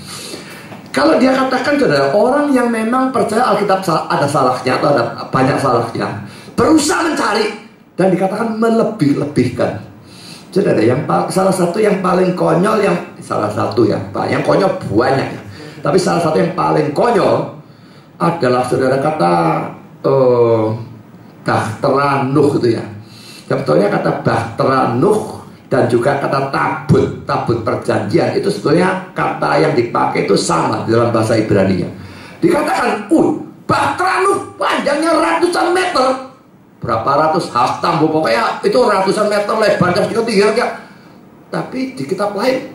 Kalau dia katakan saudara, orang yang memang percaya Alkitab ada salahnya atau ada banyak salahnya, berusaha mencari dan dikatakan melebih-lebihkan. Saudara, salah satu yang paling konyol, yang konyol banyak ya. Tapi salah satu yang paling konyol adalah saudara kata Bahtera Nuh gitu ya. Sebetulnya kata Bahtera Nuh dan juga kata tabut perjanjian itu sebetulnya kata yang dipakai itu sama di dalam bahasa Ibrani-nya. Dikatakan, Bahtera Nuh panjangnya ratusan meter, berapa ratus haftam, pokoknya itu ratusan meter lebar dan tinggi ya. Tapi di kitab lain,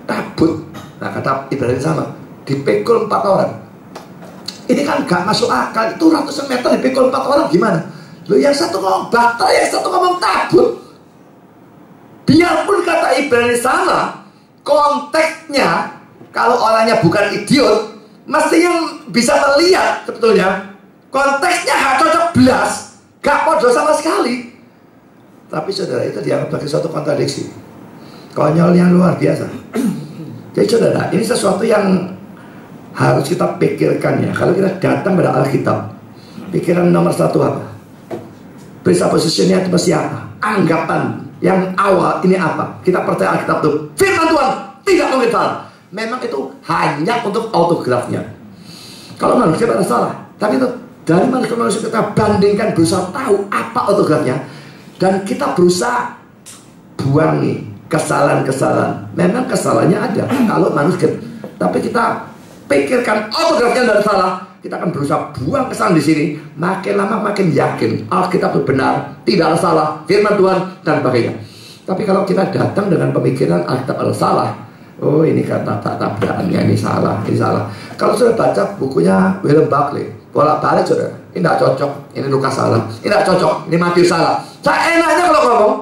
tabut. Nah, kata Ibrani sama, dipikul 4 orang. Ini kan gak masuk akal, itu ratusan meter dipikul 4 orang gimana? Yang satu ngomong Bahtera, yang satu ngomong tabut. Biarpun kata Ibrani sama, konteksnya kalau orangnya bukan idiot, mestinya bisa melihat sebetulnya konteksnya gak cocok belas, gak podo sama sekali. Tapi saudara, itu dianggap sebagai suatu kontradiksi, konyol yang luar biasa. Jadi saudara, ini sesuatu yang harus kita pikirkan ya. Kalau kita datang pada Alkitab, pikiran nomor satu apa? Presuppositionnya itu siapa? Anggapan yang awal ini apa? Kita percaya Alkitab itu firman Tuhan, tidak mungkin salah. Memang itu hanya untuk autografnya. Kalau manusia ada salah, tapi itu dari manusia kita bandingkan, berusaha tahu apa autografnya, dan kita berusaha buangi kesalahan-kesalahan. Memang kesalahannya ada kalau manuskrip, tapi kita pikirkan autografnya tidak salah, kita akan berusaha buang kesalahan di sini. Makin lama makin yakin Alkitab itu benar, tidak ada salah, firman Tuhan dan sebagainya. Tapi kalau kita datang dengan pemikiran Alkitab ada salah, ini kata tabrakannya, ini salah, ini salah. Kalau sudah baca bukunya William Buckley, bolak-balik saudara, ini tidak cocok, ini Lukas salah, ini tidak cocok, ini Matius salah. Saya enaknya kalau ngomong.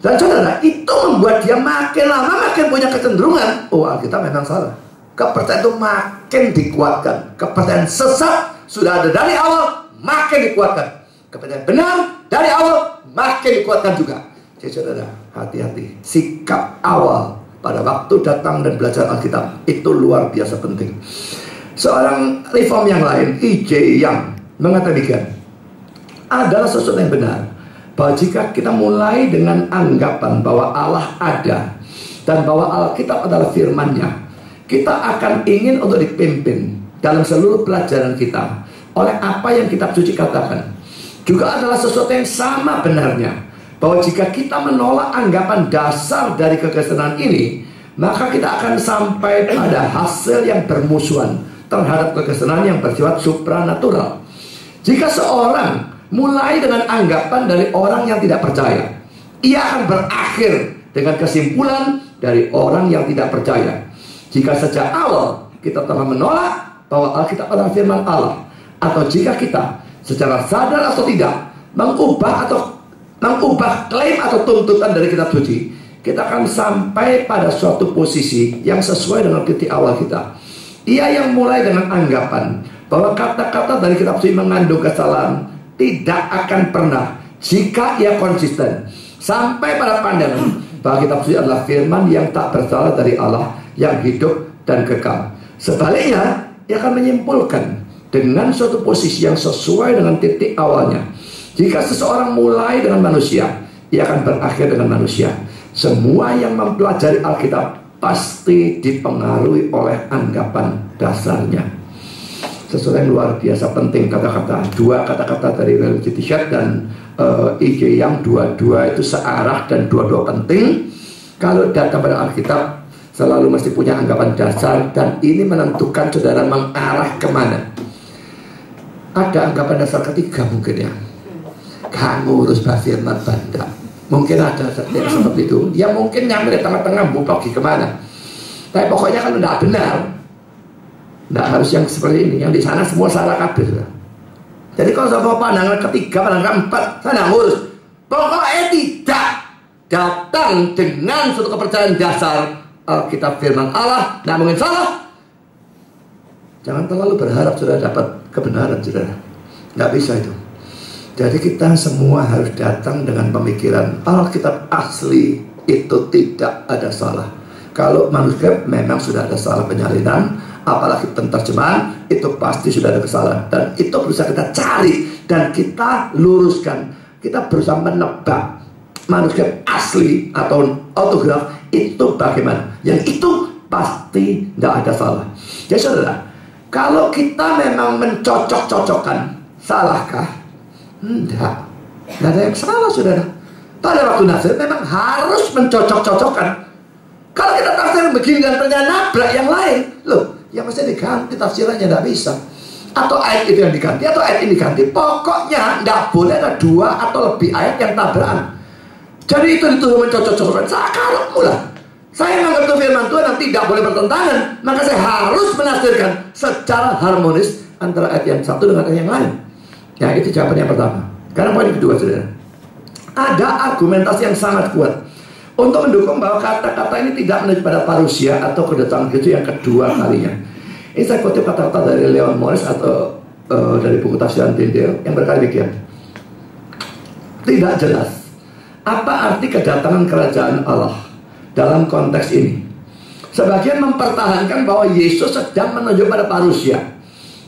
Dan saudara, itu membuat dia makin lama makin punya kecenderungan, Alkitab memang salah. Kepercayaan itu makin dikuatkan. Kepercayaan sesat sudah ada dari awal, makin dikuatkan. Kepercayaan benar dari awal, makin dikuatkan juga. Jadi saudara, hati-hati. Sikap awal pada waktu datang dan belajar Alkitab itu luar biasa penting. Seorang reform yang lain, E.J. Young, mengatakan demikian. Adalah sesuatu yang benar bahwa jika kita mulai dengan anggapan bahwa Allah ada dan bahwa Alkitab adalah firman-Nya, kita akan ingin untuk dipimpin dalam seluruh pelajaran kita oleh apa yang kitab suci katakan. Juga adalah sesuatu yang sama benarnya bahwa jika kita menolak anggapan dasar dari kekristenan ini, maka kita akan sampai pada hasil yang bermusuhan terhadap kekristenan yang bersifat supranatural. Jika seorang mulai dengan anggapan dari orang yang tidak percaya, ia akan berakhir dengan kesimpulan dari orang yang tidak percaya. Jika sejak awal kita telah menolak bahwa Alkitab adalah firman Allah, atau jika kita secara sadar atau tidak mengubah klaim atau tuntutan dari kitab suci, kita akan sampai pada suatu posisi yang sesuai dengan titik awal kita. Ia yang mulai dengan anggapan bahwa kata-kata dari kitab suci mengandung kesalahan tidak akan pernah, jika ia konsisten, sampai pada pandangan bahwa kitab suci adalah firman yang tak bersalah dari Allah yang hidup dan kekal. Sebaliknya, ia akan menyimpulkan dengan suatu posisi yang sesuai dengan titik awalnya. Jika seseorang mulai dengan manusia, ia akan berakhir dengan manusia. Semua yang mempelajari Alkitab pasti dipengaruhi oleh anggapan dasarnya. Sesuatu yang luar biasa penting kata-kata. Dua kata-kata dari Wells Dishart dan I.G. yang dua-dua itu searah dan dua-dua penting. Kalau datang pada Alkitab, selalu mesti punya anggapan dasar, dan ini menentukan saudara mengarah kemana. Ada anggapan dasar ketiga mungkin ya, gak ngurus firman banda. Mungkin ada yang seperti itu. Ya mungkin nyampe di tengah-tengah pergi kemana. Tapi pokoknya kan tidak benar. Tidak harus yang seperti ini. Yang di sana semua salah kabeh. Jadi kalau sama pandangan ketiga, pandangan keempat, saya tidak ngurus. Pokoknya tidak datang dengan suatu kepercayaan dasar Alkitab firman Allah, tidak mungkin salah. Jangan terlalu berharap sudah dapat kebenaran, saudara. Tidak bisa itu. Jadi kita semua harus datang dengan pemikiran Alkitab asli itu tidak ada salah. Kalau manuskrip memang sudah ada salah penyalinan, apalagi penterjemahan, itu pasti sudah ada kesalahan. Dan itu berusaha kita cari dan kita luruskan. Kita berusaha menebak manuskrip asli atau autograf itu bagaimana. Yang itu pasti tidak ada salah. Jadi saudara, kalau kita memang mencocok-cocokkan, salahkah? Tidak ada yang salah, saudara. Pada waktu nafsir memang harus mencocok-cocokkan. Kalau kita tafsir begini dan ternyata nabrak yang lain, loh, yang mesti diganti tafsirannya, tidak bisa. Atau ayat itu yang diganti, atau ayat ini diganti. Pokoknya tidak boleh ada dua atau lebih ayat yang tabrakan. Jadi itu dituduh mencocok-cocokkan. Kalau mulai saya menganggap itu firman Tuhan yang tidak boleh bertentangan, maka saya harus menafsirkan secara harmonis antara ayat yang satu dengan ayat yang lain. Ya, itu jawaban yang pertama. Karena poin kedua, saudara, ada argumentasi yang sangat kuat untuk mendukung bahwa kata-kata ini tidak menuju pada parusia atau kedatangan Kristus yang kedua kalinya. Ini saya kutip kata-kata dari Leon Morris atau dari buku tafsiran Tyndale yang berkata demikian. Tidak jelas apa arti kedatangan kerajaan Allah dalam konteks ini. Sebagian mempertahankan bahwa Yesus sedang menuju pada parusia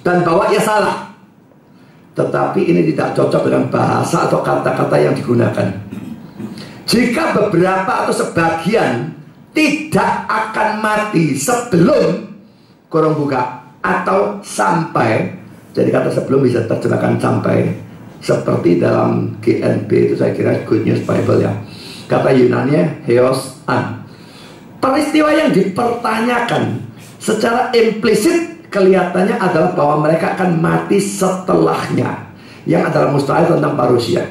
dan bahwa ia salah. Tetapi ini tidak cocok dengan bahasa atau kata-kata yang digunakan. Jika beberapa atau sebagian tidak akan mati sebelum kurung buka atau sampai, jadi kata sebelum bisa terjemahkan sampai, seperti dalam GNB itu saya kira Good News Bible ya. Kata Yunani heos an. Peristiwa yang dipertanyakan secara implisit kelihatannya adalah bahwa mereka akan mati setelahnya, yang adalah mustahil tentang parusia.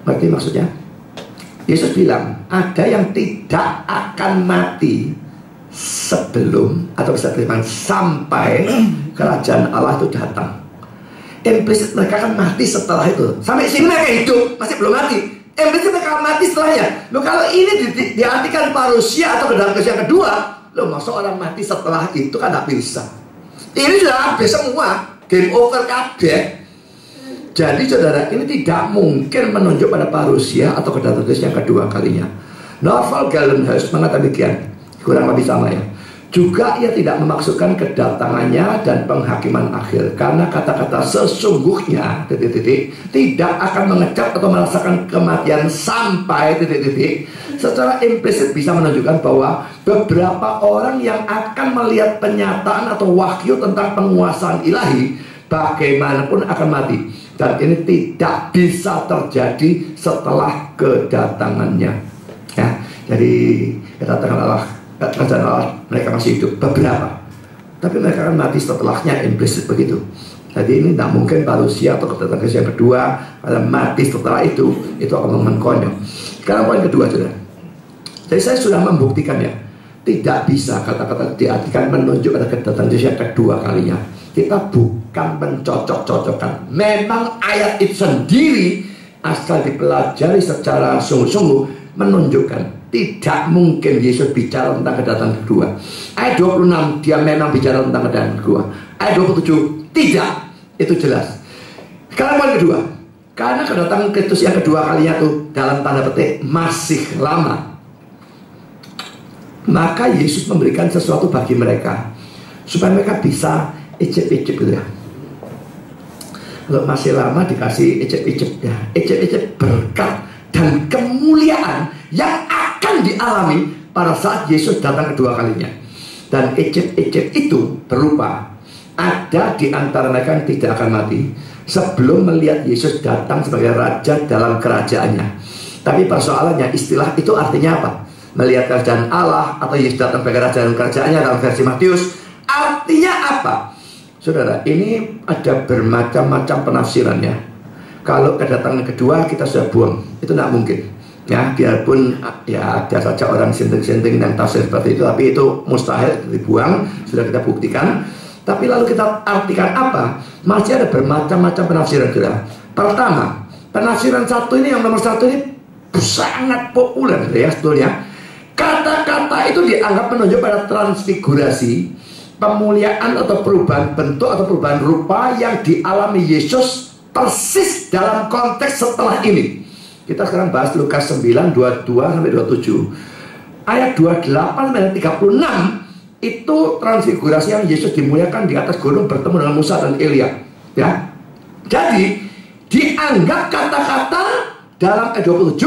Berarti maksudnya Yesus bilang ada yang tidak akan mati sebelum atau bisa terima sampai kerajaan Allah itu datang. Implisit mereka akan mati setelah itu. Sampai sini mereka hidup masih belum mati. Implisit mereka akan mati setelahnya. Loh, kalau ini diartikan parusia atau kedatangan Kristus yang kedua, loh, masa orang mati setelah itu kan tidak bisa. Ini sudah habis semua, game over kabeh. Jadi saudara, ini tidak mungkin menunjuk pada parusia atau kedatangan Kristus yang kedua kalinya. Norval Gallenhuys mengatakan demikian, kurang lebih sama ya. Juga ia tidak memaksudkan kedatangannya dan penghakiman akhir, karena kata-kata sesungguhnya tidak akan mengecap atau merasakan kematian sampai secara implisit bisa menunjukkan bahwa beberapa orang yang akan melihat penyataan atau wahyu tentang penguasaan ilahi bagaimanapun akan mati, dan ini tidak bisa terjadi setelah kedatangannya ya. Jadi kedatangan Allah, kerajaan Allah, mereka masih hidup beberapa, tapi mereka akan mati setelahnya, implisit begitu. Jadi ini tidak mungkin parusia atau kedatangan Kristus yang kedua, karena mati setelah itu akan konyol. Sekarang poin kedua, saudara. Jadi saya sudah membuktikan ya Tidak bisa kata-kata diartikan menunjuk pada kedatangan Yesus yang kedua kalinya. Kita bukan mencocok-cocokkan. Memang ayat itu sendiri asal dipelajari secara sungguh-sungguh menunjukkan tidak mungkin Yesus bicara tentang kedatangan kedua. Ayat 26 dia memang bicara tentang kedatangan kedua. Ayat 27 tidak. Itu jelas. Sekarang yang kedua, karena kedatangan Kristus yang kedua kalinya itu dalam tanda petik masih lama, maka Yesus memberikan sesuatu bagi mereka supaya mereka bisa icip-icip gitu ya. Kalau masih lama dikasih icip-icip ya, icip-icip berkat dan kemuliaan yang akan dialami pada saat Yesus datang kedua kalinya. Dan icip-icip itu berupa ada di antara mereka yang tidak akan mati sebelum melihat Yesus datang sebagai Raja dalam kerajaannya. Tapi persoalannya istilah itu artinya apa? Melihat kerajaan Allah atau Yesus datang sebagai Raja dalam kerajaannya dalam versi Matius, artinya apa? Saudara, ini ada bermacam-macam penafsirannya. Kalau kedatangan kedua kita sudah buang, itu tidak mungkin. Ya, biarpun ya ada saja orang sinting-sinting yang tafsir seperti itu, tapi itu mustahil dibuang, sudah kita buktikan. Tapi lalu kita artikan apa? Masih ada bermacam-macam penafsiran, saudara. Pertama, penafsiran satu ini, yang nomor satu ini sangat populer ya sebetulnya. Kata-kata itu dianggap menunjuk pada transfigurasi, pemuliaan atau perubahan bentuk atau perubahan rupa yang dialami Yesus persis dalam konteks setelah ini. Kita sekarang bahas Lukas 9, 22-27. Ayat 28 sampai 36 itu transfigurasi yang Yesus dimuliakan di atas gunung bertemu dengan Musa dan Elia. Ya. Jadi dianggap kata-kata dalam ayat 27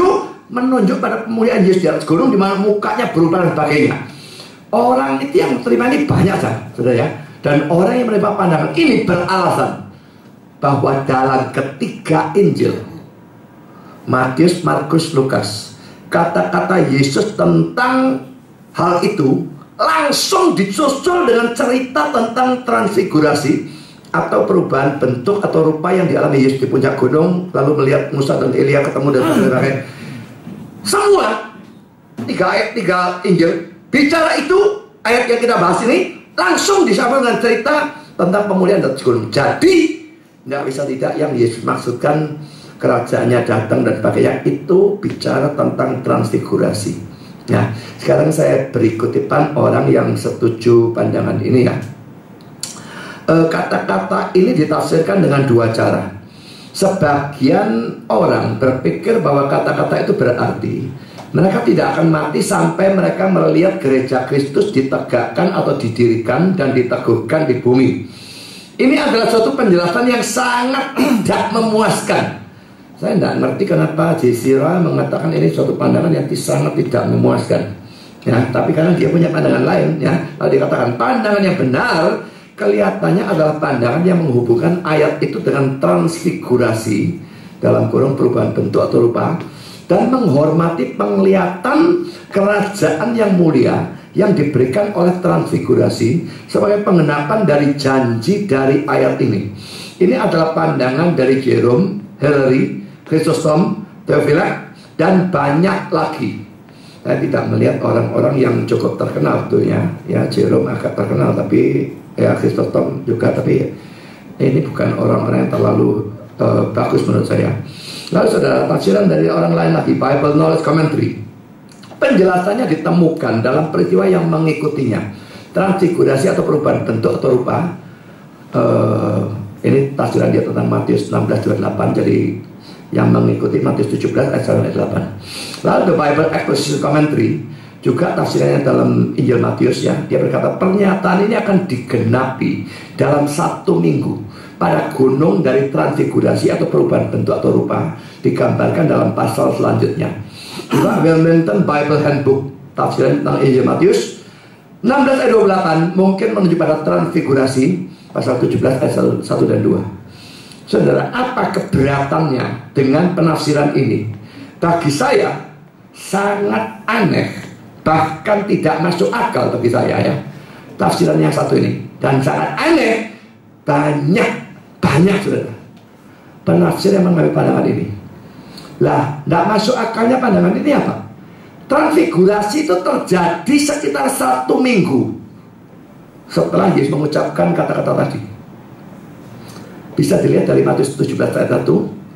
menunjuk pada pemuliaan Yesus di atas gunung, di mana mukanya berubah dan sebagainya. Orang itu yang terima ini banyak saudara ya. Dan orang yang menerima pandangan ini beralasan bahwa dalam ketiga Injil, Matius, Markus, Lukas, kata-kata Yesus tentang hal itu langsung disusul dengan cerita tentang transfigurasi atau perubahan bentuk atau rupa yang dialami Yesus di puncak gunung, lalu melihat Musa dan Elia ketemu dan sebagainya. Semua tiga Injil bicara itu. Ayat yang kita bahas ini langsung disambung dengan cerita tentang pemulihan dan gunung. Jadi nggak bisa tidak yang Yesus maksudkan kerajaannya datang dan sebagainya itu bicara tentang transfigurasi. Nah, sekarang saya beri kutipan orang yang setuju pandangan ini ya. Kata-kata ini ditafsirkan dengan dua cara. Sebagian orang berpikir bahwa kata-kata itu berarti mereka tidak akan mati sampai mereka melihat gereja Kristus ditegakkan atau didirikan dan diteguhkan di bumi. Ini adalah suatu penjelasan yang sangat tidak memuaskan. Saya tidak ngerti kenapa J.C. Ryle mengatakan ini suatu pandangan yang sangat tidak memuaskan. Ya, tapi karena dia punya pandangan lain, ya, lalu dikatakan pandangan yang benar kelihatannya adalah pandangan yang menghubungkan ayat itu dengan transfigurasi dalam kurung perubahan bentuk atau rupa dan menghormati penglihatan kerajaan yang mulia yang diberikan oleh transfigurasi sebagai penggenapan dari janji dari ayat ini. Ini adalah pandangan dari Jerome, Hilary, Chrysostom, Theophylact, dan banyak lagi. Saya tidak melihat orang-orang yang cukup terkenal tentunya. Ya, Jerome agak terkenal, tapi ya Chrysostom juga, tapi ini bukan orang-orang yang terlalu bagus menurut saya. Lalu saudara, tafsiran dari orang lain lagi, Bible Knowledge Commentary. Penjelasannya ditemukan dalam peristiwa yang mengikutinya. Transfigurasi atau perubahan bentuk atau rupa. Ini tafsiran dia tentang Matius 16:28. Jadi yang mengikuti Matius 17 ayat 8. Lalu The Bible Exposition Commentary juga tafsirannya dalam Injil Matius ya. Dia berkata pernyataan ini akan digenapi dalam 1 minggu pada gunung dari transfigurasi atau perubahan bentuk atau rupa, digambarkan dalam pasal selanjutnya. Juga Wilmington Bible Handbook tafsiran tentang Injil Matius 16 ayat 28 mungkin menuju pada transfigurasi pasal 17 ayat 1 dan 2. Saudara, apa keberatannya dengan penafsiran ini? Bagi saya sangat aneh, bahkan tidak masuk akal bagi saya ya, tafsiran yang satu ini. Dan sangat aneh, banyak saudara penafsir yang mengambil pandangan ini. Lah, tidak masuk akalnya pandangan ini apa? Transfigurasi itu terjadi sekitar 1 minggu setelah Yesus mengucapkan kata-kata tadi. Bisa dilihat dari Matius 17 ayat 1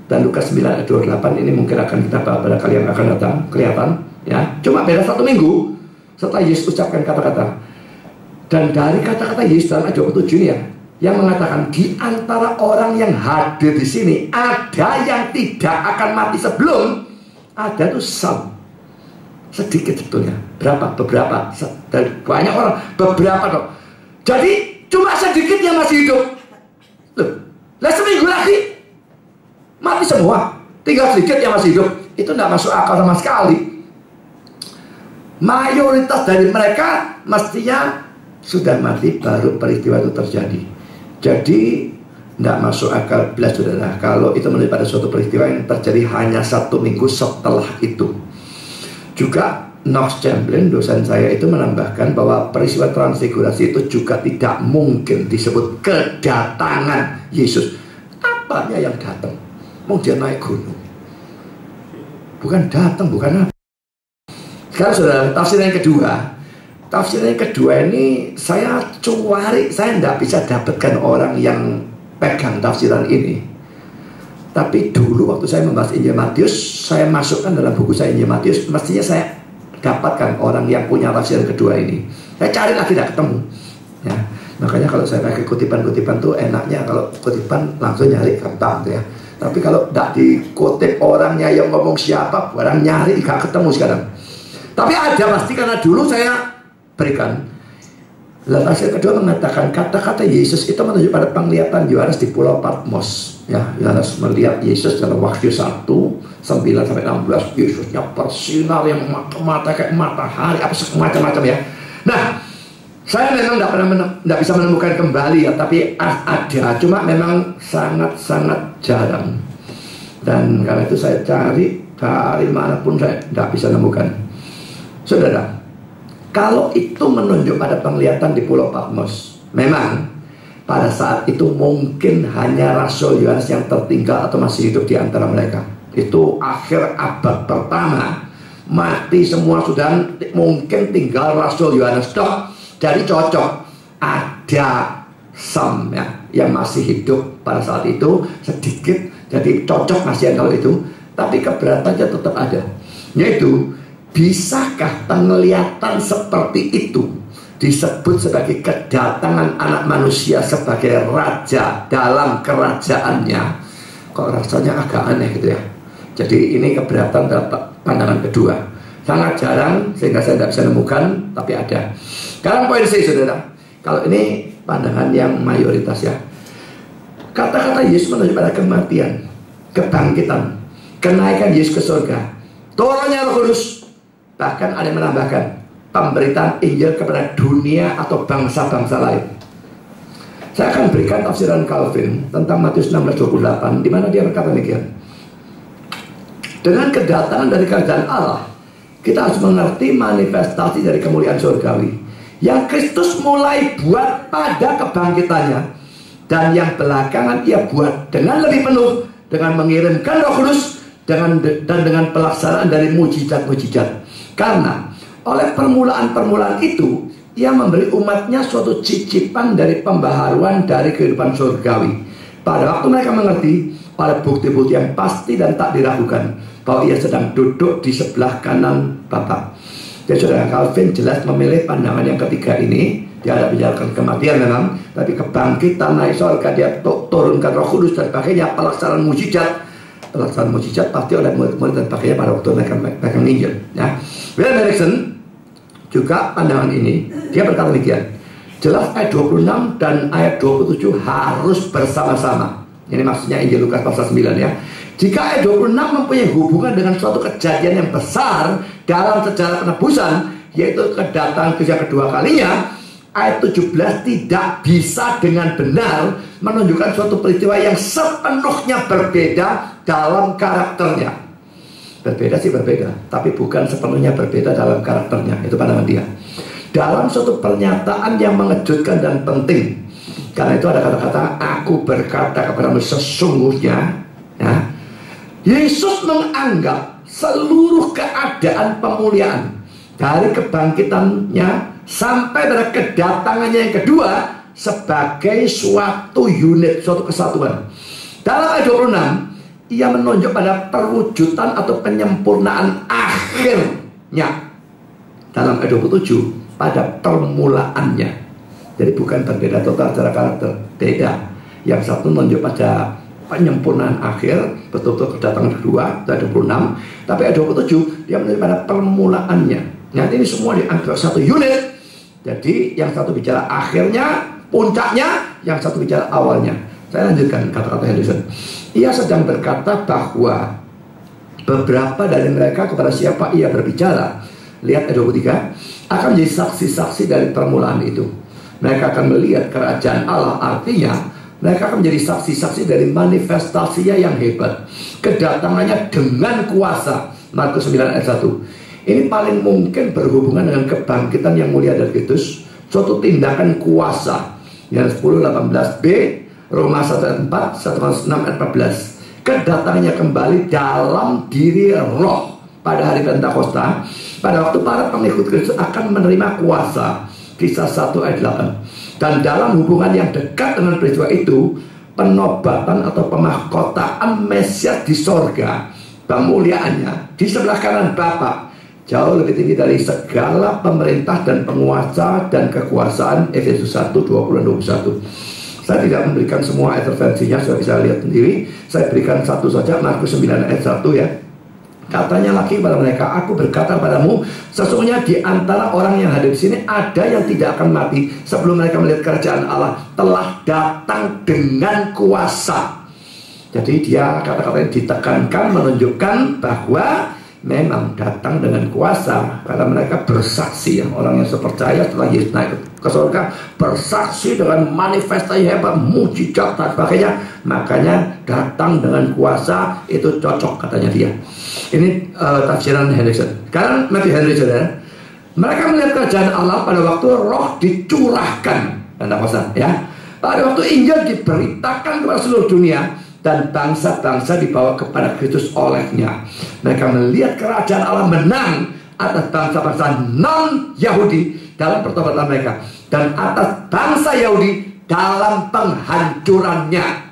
dan Lukas 9 ayat 28. Ini mungkin akan kita bahas pada kali yang akan datang. Kelihatan ya, cuma beda 1 minggu setelah Yesus ucapkan kata-kata. Dan dari kata-kata Yesus dalam ayat 27 ini ya, yang mengatakan di antara orang yang hadir di sini ada yang tidak akan mati sebelum. Ada tuh sedikit sebetulnya. Berapa? Beberapa. Dari banyak orang, beberapa dong. Jadi cuma sedikit yang masih hidup. Loh, lah seminggu lagi mati semua. Tinggal sedikit yang masih hidup. Itu tidak masuk akal sama sekali. Mayoritas dari mereka mestinya sudah mati baru peristiwa itu terjadi. Jadi tidak masuk akal belas, saudara, kalau itu menjadi pada suatu peristiwa yang terjadi hanya 1 minggu setelah itu. Juga Knox Chamberlain, dosen saya, itu menambahkan bahwa peristiwa transfigurasi itu juga tidak mungkin disebut kedatangan Yesus. Apanya yang datang? Mau dia naik gunung? Bukan datang, bukan apa. Sekarang saudara, tafsir yang kedua. Tafsir yang kedua ini saya cari, saya tidak bisa dapatkan orang yang pegang tafsiran ini. Tapi dulu waktu saya membahas Injil Matius, saya masukkan dalam buku saya Injil Matius, mestinya saya dapatkan orang yang punya tafsiran kedua ini. Saya cari lagi tidak ketemu ya. Makanya kalau saya pakai kutipan-kutipan tuh enaknya kalau kutipan langsung nyari gampang tuh ya. Tapi kalau tidak dikutip orangnya yang ngomong siapa, orang nyari gak ketemu sekarang. Tapi ada pasti, karena dulu saya berikan. Lalu tafsir kedua mengatakan kata-kata Yesus itu menunjuk pada penglihatan Yohanes di Pulau Patmos. Ya, Yohanes melihat Yesus dalam Wahyu 1, 9-16. Yesusnya bersinar yang mata kayak matahari, apa semacam-macam ya. Nah, saya memang tidak bisa menemukan kembali ya, tapi ada, cuma memang sangat-sangat jarang. Dan karena itu saya cari dari manapun saya tidak bisa menemukan. Saudara, kalau itu menunjuk pada penglihatan di Pulau Patmos, memang pada saat itu mungkin hanya Rasul Yohanes yang tertinggal atau masih hidup di antara mereka. Itu akhir abad pertama, mati semua sudah, mungkin tinggal Rasul Yohanes dok. Jadi cocok ada some ya, yang masih hidup pada saat itu sedikit, jadi cocok masih kalau itu. Tapi keberatannya tetap ada, yaitu bisakah penglihatan seperti itu disebut sebagai kedatangan anak manusia sebagai raja dalam kerajaannya? Kok rasanya agak aneh gitu ya. Jadi ini keberatan dalam pandangan kedua. Sangat jarang sehingga saya tidak bisa menemukan, tapi ada. Sekarang poin C, saudara. Kalau ini pandangan yang mayoritas ya. Kata-kata Yesus menunjuk pada kematian, kebangkitan, kenaikan Yesus ke surga, turunnya Roh Kudus. Bahkan ada yang menambahkan pemberitaan Injil kepada dunia atau bangsa-bangsa lain. Saya akan berikan tafsiran Calvin tentang Matius 16:28, di mana dia berkata demikian. Dengan kedatangan dari kerajaan Allah, kita harus mengerti manifestasi dari kemuliaan surgawi yang Kristus mulai buat pada kebangkitannya, dan yang belakangan ia buat dengan lebih penuh dengan mengirimkan Roh Kudus dan dengan pelaksanaan dari mujizat-mujizat. Karena oleh permulaan-permulaan itu ia memberi umatnya suatu cicipan dari pembaharuan dari kehidupan surgawi. Pada waktu mereka mengerti pada bukti-bukti yang pasti dan tak diragukan bahwa ia sedang duduk di sebelah kanan Bapa. Jadi saudara, Calvin jelas memilih pandangan yang ketiga ini. Dia ada bicarakan kematian memang, tapi kebangkitan, naik surga, dia turunkan Roh Kudus dan sebagainya, pelaksanaan mujizat. Pelaksanaan mujizat pasti oleh murid-murid dan sebagainya pada waktu mereka pegang Injil ya. William Erickson juga pandangan ini, dia berkata demikian. Jelas ayat 26 dan ayat 27 harus bersama-sama. Ini maksudnya Injil Lukas pasal 9 ya. Jika ayat 26 mempunyai hubungan dengan suatu kejadian yang besar dalam sejarah penebusan, yaitu kedatangan Kristus yang kedua kalinya, ayat 17 tidak bisa dengan benar menunjukkan suatu peristiwa yang sepenuhnya berbeda dalam karakternya. Berbeda sih berbeda, tapi bukan sepenuhnya berbeda dalam karakternya. Itu pandangan dia. Dalam suatu pernyataan yang mengejutkan dan penting, karena itu ada kata-kata, aku berkata kepadamu sesungguhnya ya, Yesus menganggap seluruh keadaan pemuliaan dari kebangkitannya sampai pada kedatangannya yang kedua sebagai suatu unit, suatu kesatuan. Dalam ayat 26, ia menunjuk pada perwujudan atau penyempurnaan akhirnya. Dalam ayat 27, pada permulaannya. Jadi bukan berbeda total secara karakter, beda. Yang satu menunjuk pada penyempurnaan akhir, betul-betul kedatangan kedua, ayat 26. Tapi ayat 27, dia menunjuk pada permulaannya. Nanti ini semua dianggap satu unit. Jadi yang satu bicara akhirnya, puncaknya, yang satu bicara awalnya. Saya lanjutkan kata-kata Henderson. Ia sedang berkata bahwa beberapa dari mereka kepada siapa ia berbicara, lihat ayat 23, akan menjadi saksi-saksi dari permulaan itu. Mereka akan melihat kerajaan Allah, artinya mereka akan menjadi saksi-saksi dari manifestasinya yang hebat, kedatangannya dengan kuasa. Markus 9 ayat 1. Ini paling mungkin berhubungan dengan kebangkitan yang mulia dari Kristus, suatu tindakan kuasa. Yang 10-18b, Roma 1 ayat 4, 1 6 ayat 14. Kedatangannya kembali dalam diri roh pada hari Pentakosta, pada waktu para pengikut Kristus akan menerima kuasa. Kisah 1 ayat 8. Dan dalam hubungan yang dekat dengan peristiwa itu, penobatan atau pemahkotaan Mesias di sorga, pemuliaannya di sebelah kanan Bapa, jauh lebih tinggi dari segala pemerintah dan penguasa dan kekuasaan. Efesus 1, 20 dan 21. Saya tidak memberikan semua intervensinya, saya bisa lihat sendiri. Saya berikan satu saja, Markus 9 ayat 1 ya. Katanya lagi kepada mereka, aku berkata padamu, sesungguhnya di antara orang yang hadir di sini ada yang tidak akan mati sebelum mereka melihat kerajaan Allah telah datang dengan kuasa. Jadi dia kata-kata yang ditekankan menunjukkan bahwa memang datang dengan kuasa, karena mereka bersaksi ya, orang yang sepercaya setelah Yesus naik ke surga bersaksi dengan manifestasi hebat, mujizat dan sebagainya, makanya datang dengan kuasa. Itu cocok katanya dia. Ini tafsiran Henderson. Sekarang Matthew Henderson ya, mereka melihat kerajaan Allah pada waktu roh dicurahkan, ya, pada waktu Injil diberitakan kepada seluruh dunia dan bangsa-bangsa dibawa kepada Kristus olehnya. Mereka melihat kerajaan Allah menang atas bangsa-bangsa non-Yahudi dalam pertobatan mereka, dan atas bangsa Yahudi dalam penghancurannya.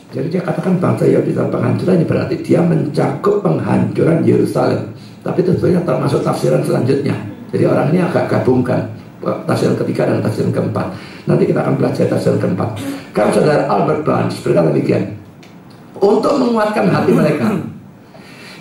Jadi dia katakan bangsa Yahudi dalam penghancurannya berarti dia mencakup penghancuran Yerusalem. Tapi tentunya termasuk tafsiran selanjutnya. Jadi orang ini agak gabungkan tafsiran ketiga dan tafsiran keempat. Nanti kita akan belajar tafsiran keempat. Karena saudara Albert Barnes berkata demikian, untuk menguatkan hati mereka,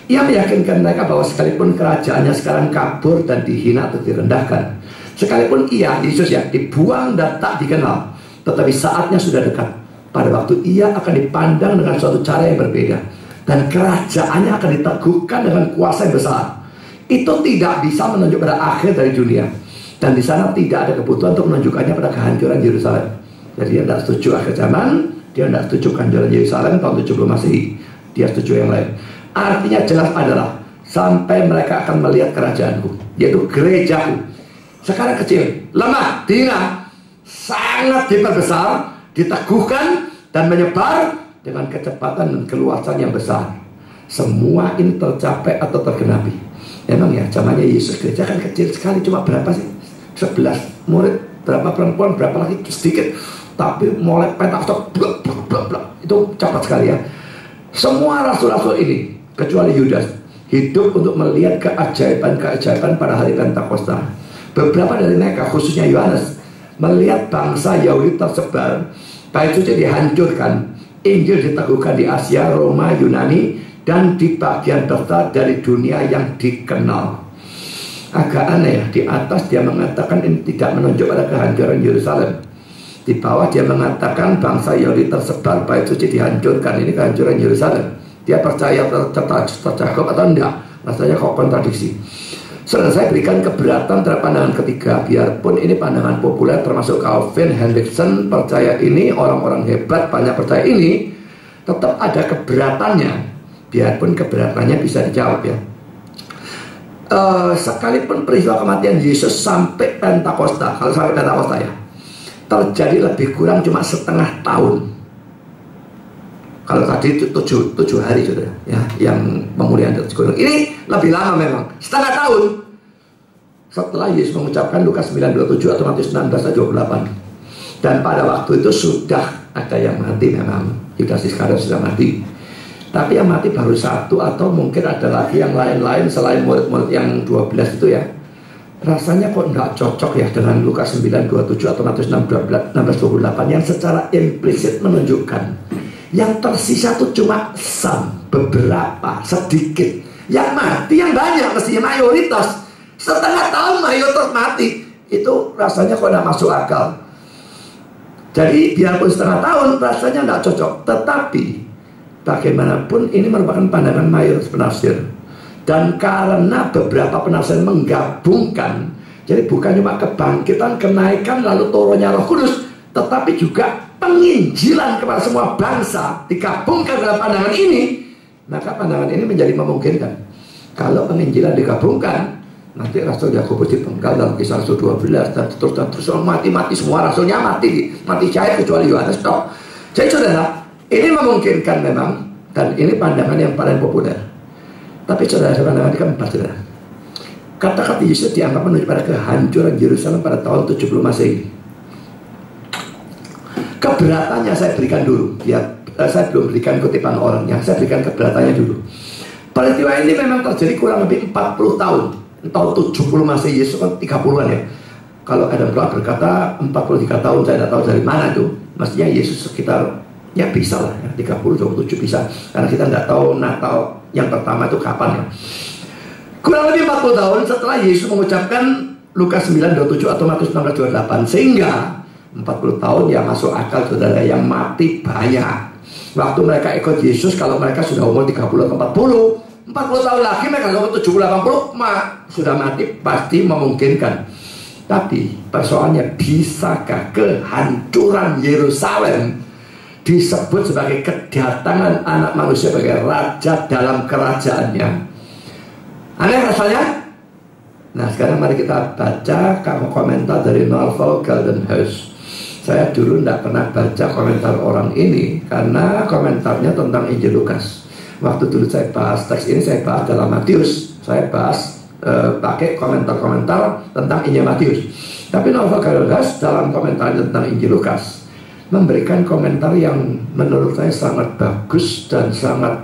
ia meyakinkan mereka bahwa sekalipun kerajaannya sekarang kabur dan dihina atau direndahkan, sekalipun ia, Yesus ya, dibuang dan tak dikenal, tetapi saatnya sudah dekat. Pada waktu ia akan dipandang dengan suatu cara yang berbeda, dan kerajaannya akan diteguhkan dengan kuasa yang besar. Itu tidak bisa menunjuk pada akhir dari dunia, dan di sana tidak ada kebutuhan untuk menunjukkannya pada kehancuran Yerusalem. Jadi dia tidak setuju akhir zaman, dia tidak setuju kehancuran Yerusalem tahun 70 Masehi. Dia setuju yang lain. Artinya jelas adalah sampai mereka akan melihat kerajaanku, yaitu gerejaku. Sekarang kecil, lemah, dihina, sangat diperbesar, diteguhkan dan menyebar dengan kecepatan dan keluasan yang besar. Semua ini tercapai atau tergenapi. Memang ya, zamannya Yesus gereja kan kecil sekali, cuma berapa sih? 11 murid, berapa perempuan, berapa lagi, sedikit. Tapi mulai Pentakosta itu cepat sekali ya. Semua rasul-rasul ini kecuali Yudas hidup untuk melihat keajaiban-keajaiban pada hari Pentakosta. Beberapa dari mereka, khususnya Yohanes, melihat bangsa Yahudi tersebar, bait suci dihancurkan, Injil diteguhkan di Asia, Roma, Yunani, dan di bagian besar dari dunia yang dikenal. Agak aneh ya, di atas dia mengatakan ini tidak menunjuk pada kehancuran Yerusalem. Di bawah dia mengatakan bangsa Yahudi tersebar, bait suci dihancurkan, ini kehancuran Yerusalem. Dia percaya tercakup atau enggak? Rasanya kok kontradiksi. Saya berikan keberatan terhadap pandangan ketiga, biarpun ini pandangan populer termasuk Calvin, Hendrickson percaya ini, orang-orang hebat banyak percaya ini, tetap ada keberatannya, biarpun keberatannya bisa dijawab ya. Sekalipun peristiwa kematian Yesus sampai Pentakosta, kalau sampai Pentakosta ya, terjadi lebih kurang cuma setengah tahun. Kalau tadi itu 7 hari sudah ya, yang pemulihan di atas gunung. Ini lebih lama memang, setengah tahun setelah Yesus mengucapkan Lukas 9:27 atau Matius 16:28. Dan pada waktu itu sudah ada yang mati memang, Yudas Iskariot sudah mati. Tapi yang mati baru 1 atau mungkin ada lagi yang lain-lain selain murid-murid yang 12 itu ya. Rasanya kok nggak cocok ya dengan Lukas 9:27 atau Matius 16:28 yang secara implisit menunjukkan yang tersisa itu cuma beberapa, sedikit. Yang mati yang banyak, mestinya mayoritas. Setengah tahun mayoritas mati. Itu rasanya kok nggak masuk akal. Jadi biarpun setengah tahun rasanya nggak cocok. Tetapi bagaimanapun ini merupakan pandangan mayoritas penafsir. Dan karena beberapa penafsir menggabungkan, jadi bukan cuma kebangkitan, kenaikan, lalu turunnya Roh Kudus, tetapi juga penginjilan kepada semua bangsa digabungkan dalam pandangan ini, maka pandangan ini menjadi memungkinkan. Kalau penginjilan digabungkan, nanti Rasul Yakobus dipenggal dalam Kisah Rasul 12 dan terus mati semua rasulnya mati syahid kecuali Yohanes toh. Jadi saudara, ini memungkinkan memang, dan ini pandangan yang paling populer. Tapi saudara, pandangan keempat saudara, kata-kata Yesus dianggap menuju pada kehancuran Yerusalem pada tahun 70 Masehi. Keberatannya saya berikan dulu ya, saya belum berikan kutipan orangnya, saya berikan keberatannya dulu. Peristiwa ini memang terjadi kurang lebih 40 tahun. Tahun 70 Masehi, Yesus kan 30-an ya. Kalau Adam Clark berkata 43 tahun, saya tidak tahu dari mana itu. Mestinya Yesus sekitar, ya bisa lah ya, 30, 27 bisa. Karena kita tidak tahu Natal yang pertama itu kapan ya. Kurang lebih 40 tahun setelah Yesus mengucapkan Lukas 9:27 atau Matius 16:28. Sehingga 40 tahun ya masuk akal saudara, yang mati banyak. Waktu mereka ikut Yesus, kalau mereka sudah umur 30 atau 40 tahun lagi mereka umur 70-80 sudah mati, pasti memungkinkan. Tapi persoalannya, bisakah kehancuran Yerusalem disebut sebagai kedatangan anak manusia sebagai raja dalam kerajaannya? Aneh rasanya? Nah sekarang mari kita baca komentar dari novel Golden House. Saya dulu tidak pernah baca komentar orang ini karena komentarnya tentang Injil Lukas. Waktu dulu saya bahas teks ini, saya bahas dalam Matius. Saya bahas pakai komentar-komentar tentang Injil Matius. Tapi novel Golden House dalam komentar tentang Injil Lukas memberikan komentar yang menurut saya sangat bagus dan sangat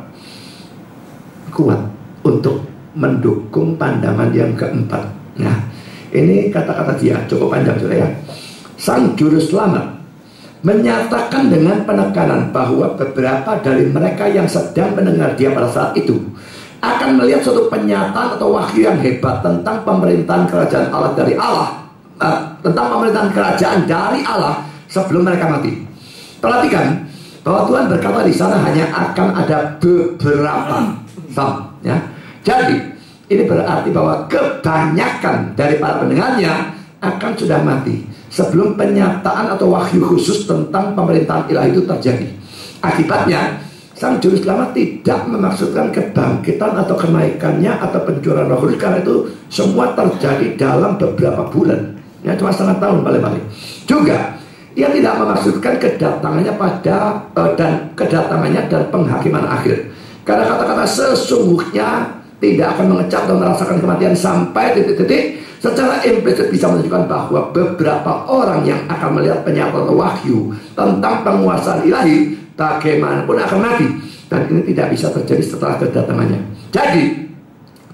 kuat untuk mendukung pandangan yang keempat. Nah, ini kata-kata dia cukup panjang sudah ya. Sang juru selamat menyatakan dengan penekanan bahwa beberapa dari mereka yang sedang mendengar dia pada saat itu akan melihat suatu penyataan atau wahyu yang hebat tentang pemerintahan kerajaan Allah dari Allah, tentang pemerintahan kerajaan dari Allah sebelum mereka mati. Perhatikan bahwa Tuhan berkata di sana hanya akan ada beberapa ya. Jadi ini berarti bahwa kebanyakan dari para pendengarnya akan sudah mati sebelum penyataan atau wahyu khusus tentang pemerintahan ilahi itu terjadi. Akibatnya sang juru selamat tidak memaksudkan kebangkitan atau kenaikannya atau pencurahan Roh Kudus, karena itu semua terjadi dalam beberapa bulan ya, cuma setengah tahun paling-paling. Juga ia tidak memaksudkan kedatangannya dan penghakiman akhir, karena kata-kata sesungguhnya tidak akan mengecap dan merasakan kematian sampai titik-titik secara implisit bisa menunjukkan bahwa beberapa orang yang akan melihat penyataan wahyu tentang penguasaan ilahi bagaimanapun akan mati, dan ini tidak bisa terjadi setelah kedatangannya. Jadi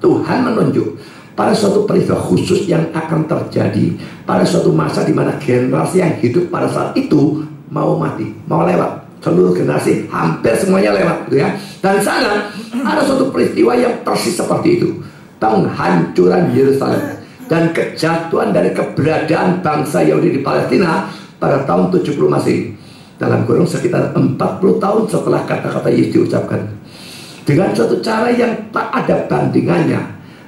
Tuhan menunjuk pada suatu peristiwa khusus yang akan terjadi pada suatu masa di mana generasi yang hidup pada saat itu mau mati, mau lewat. Seluruh generasi hampir semuanya lewat gitu ya. Dan di sana ada suatu peristiwa yang persis seperti itu, penghancuran Yerusalem dan kejatuhan dari keberadaan bangsa Yahudi di Palestina pada tahun 70 Masehi, dalam kurung sekitar 40 tahun setelah kata-kata Yesus diucapkan. Dengan suatu cara yang tak ada bandingannya,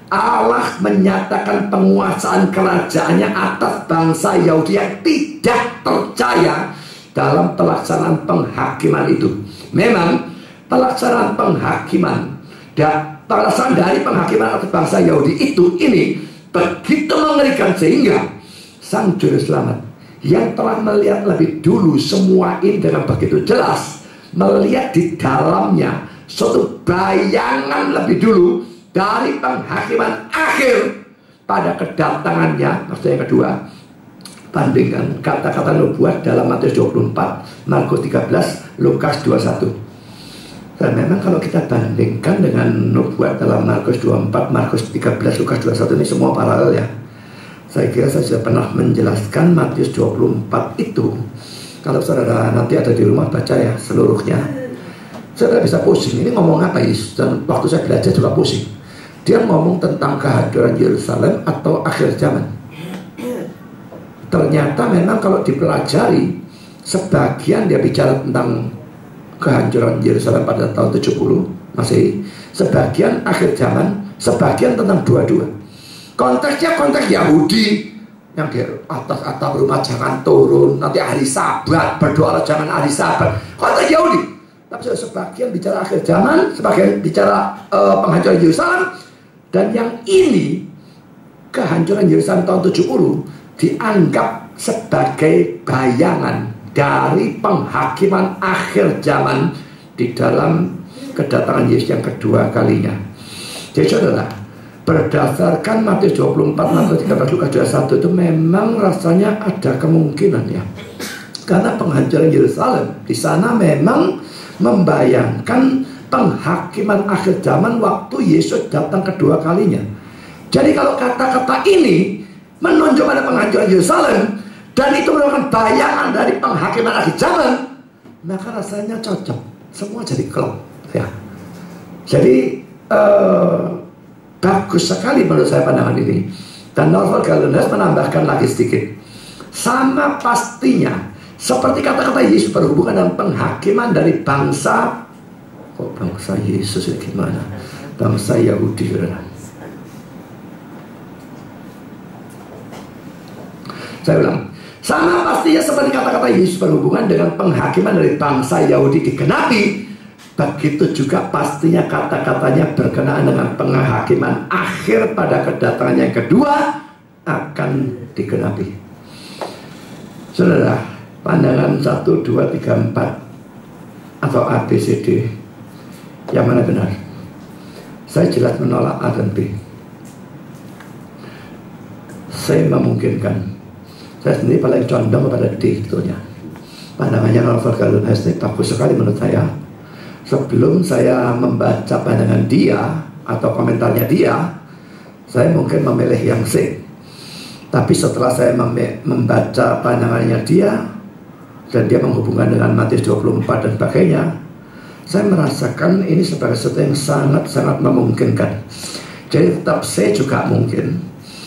Allah menyatakan penguasaan kerajaannya atas bangsa Yahudi yang tidak percaya dalam pelaksanaan penghakiman itu. Memang pelaksanaan penghakiman dan pelaksanaan dari penghakiman atas bangsa Yahudi ini begitu mengerikan, sehingga sang juru selamat yang telah melihat lebih dulu semua ini dengan begitu jelas melihat di dalamnya suatu bayangan lebih dulu dari penghakiman akhir pada kedatangannya. Maksudnya yang kedua, bandingkan kata-kata nubuat dalam Matius 24, Markus 13, Lukas 21. Dan memang kalau kita bandingkan dengan nubuat dalam Markus 24, Markus 13, Lukas 21, ini semua paralel ya. Saya kira saya sudah pernah menjelaskan Matius 24 itu. Kalau saudara nanti ada di rumah baca ya seluruhnya, saudara bisa pusing, ini ngomong apa Yesus? Dan waktu saya belajar juga pusing. Dia ngomong tentang kehadiran Yerusalem atau akhir zaman. Ternyata memang kalau dipelajari, sebagian dia bicara tentang kehancuran Yerusalem pada tahun 70 Masehi, sebagian akhir zaman, sebagian tentang dua-dua. Konteksnya konteks Yahudi, yang di atas atap rumah jangan turun, nanti hari Sabat berdoa jangan hari Sabat, konteks Yahudi. Tapi sebagian bicara akhir zaman, sebagian bicara penghancuran Yerusalem. Dan yang ini, kehancuran Yerusalem tahun 70 dianggap sebagai bayangan dari penghakiman akhir zaman di dalam kedatangan Yesus yang kedua kalinya. Jadi saudara, berdasarkan Matius 24, Markus 13, Lukas 21 itu memang rasanya ada kemungkinan ya. Karena penghancuran Yerusalem di sana memang membayangkan penghakiman akhir zaman waktu Yesus datang kedua kalinya. Jadi kalau kata-kata ini menunjukkan ada penghancuran Yerusalem dan itu merupakan bayangan dari penghakiman akhir zaman, maka rasanya cocok, semua jadi klop ya. Jadi bagus sekali menurut saya pandangan ini. Dan Norval Galileus menambahkan lagi sedikit, sama pastinya seperti kata-kata Yesus berhubungan dengan penghakiman dari bangsa, kok bangsa Yesus ini gimana? Bangsa Yahudi. Saya ulang, sama pastinya seperti kata-kata Yesus berhubungan dengan penghakiman dari bangsa Yahudi digenapi, begitu juga pastinya kata-katanya berkenaan dengan penghakiman akhir pada kedatangan yang kedua akan digenapi. Saudara, pandangan 1, 2, 3, 4 atau A, B, C, D, yang mana benar? Saya jelas menolak A dan B. Saya memungkinkan, saya sendiri paling condong kepada D sebetulnya. Pandangannya Norval Galileus ini bagus sekali menurut saya. Sebelum saya membaca pandangan dia atau komentarnya dia, saya mungkin memilih yang C. Tapi setelah saya membaca pandangannya dia, dan dia menghubungkan dengan Matius 24 dan sebagainya, saya merasakan ini sebagai sesuatu yang sangat-sangat memungkinkan. Jadi tetap C juga mungkin,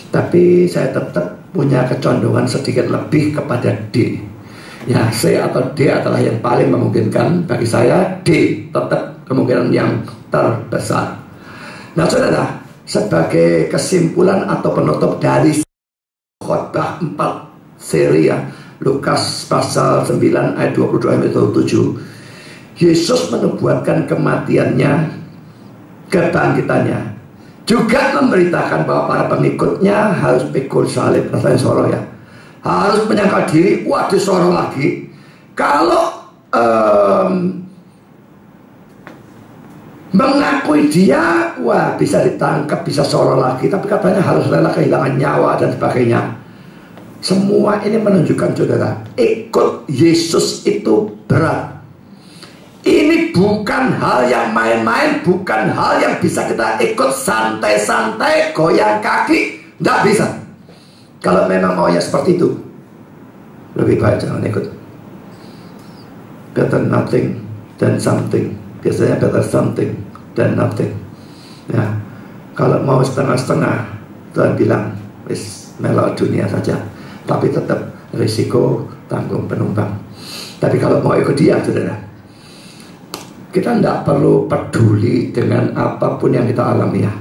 tapi saya tetap punya kecondongan sedikit lebih kepada D. Ya, C atau D adalah yang paling memungkinkan. Bagi saya D tetap kemungkinan yang terbesar. Nah saudara, sebagai kesimpulan atau penutup dari khotbah 4 seri ya, Lukas pasal 9 ayat 22 sampai 27, Yesus menubuatkan kematiannya, kebangkitannya, juga memberitakan bahwa para pengikutnya harus pikul salib. Rasanya soroh ya, harus menyangkal diri. Waduh, soroh lagi. Kalau mengakui dia, wah bisa ditangkap, bisa soroh lagi. Tapi katanya harus rela kehilangan nyawa dan sebagainya. Semua ini menunjukkan saudara, ikut Yesus itu berat. Ini bukan hal yang main-main, bukan hal yang bisa kita ikut santai-santai, goyang kaki, tidak bisa. Kalau memang maunya seperti itu, lebih baik jangan ikut. Better nothing than something. Biasanya better something than nothing. Ya, kalau mau setengah-setengah, Tuhan bilang, wis melok dunia saja. Tapi tetap risiko tanggung penumpang. Tapi kalau mau ikut dia, saudara, kita tidak perlu peduli dengan apapun yang kita alami ya.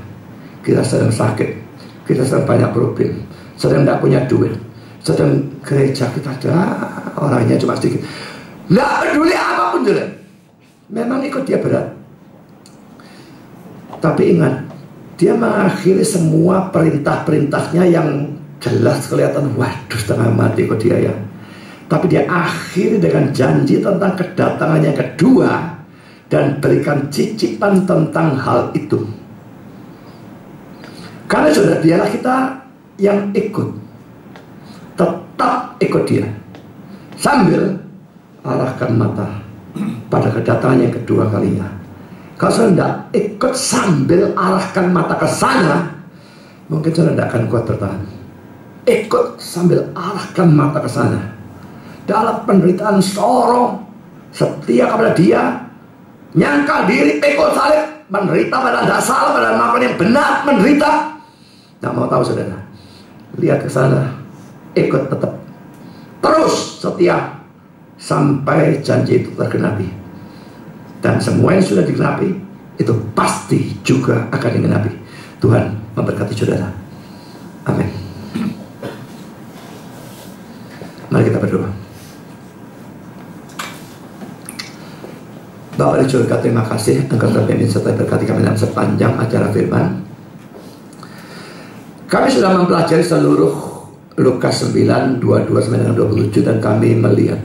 Kita sedang sakit, kita sedang banyak problem, sedang tidak punya duit, sedang gereja kita ada orangnya cuma sedikit. Tidak peduli apapun saudara. Memang ikut dia berat. Tapi ingat, dia mengakhiri semua perintah-perintahnya yang jelas kelihatan, waduh setengah mati ikut dia ya. Tapi dia akhiri dengan janji tentang kedatangannya yang kedua, dan berikan cicipan tentang hal itu. Karena sudah dialah kita yang ikut, tetap ikut dia, sambil arahkan mata pada kedatangan yang kedua kalinya. Kalau saudara tidak ikut sambil arahkan mata ke sana, mungkin saudara tidak akan kuat bertahan. Ikut sambil arahkan mata ke sana. Dalam penderitaan sorong, setia kepada dia, nyangka diri, ikut salib, menderita pada tidak salah, pada melakukan yang benar, menderita. Tidak mau tahu saudara. Lihat ke sana, ikut tetap, terus setia sampai janji itu tergenapi. Dan semua yang sudah digenapi itu pasti juga akan digenapi. Tuhan memberkati saudara. Amin. Mari kita berdoa. Bapa di surga, terima kasih Engkau telah pimpin serta berkati kami dalam sepanjang acara firman. Kami sudah mempelajari seluruh Lukas 9, 22-27, dan kami melihat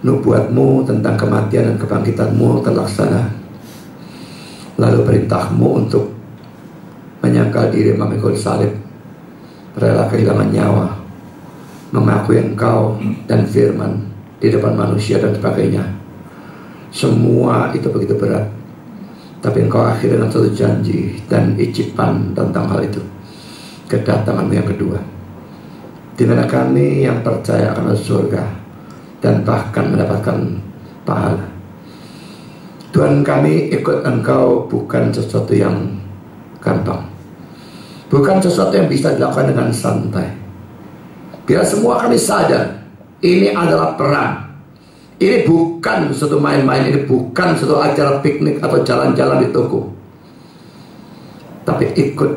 nubuatmu tentang kematian dan kebangkitanmu terlaksana. Lalu perintahmu untuk menyangkal diri, memikul salib, rela kehilangan nyawa, mengakui Engkau dan firman di depan manusia dan sebagainya. Semua itu begitu berat, tapi Engkau akhir dengan satu janji dan icipan tentang hal itu, kedatanganmu yang kedua, di mana kami yang percaya akan surga dan bahkan mendapatkan pahala. Tuhan, kami ikut Engkau bukan sesuatu yang gampang, bukan sesuatu yang bisa dilakukan dengan santai. Biar semua kami sadar, ini adalah perang. Ini bukan suatu main-main, ini bukan suatu acara piknik atau jalan-jalan di toko. Tapi ikut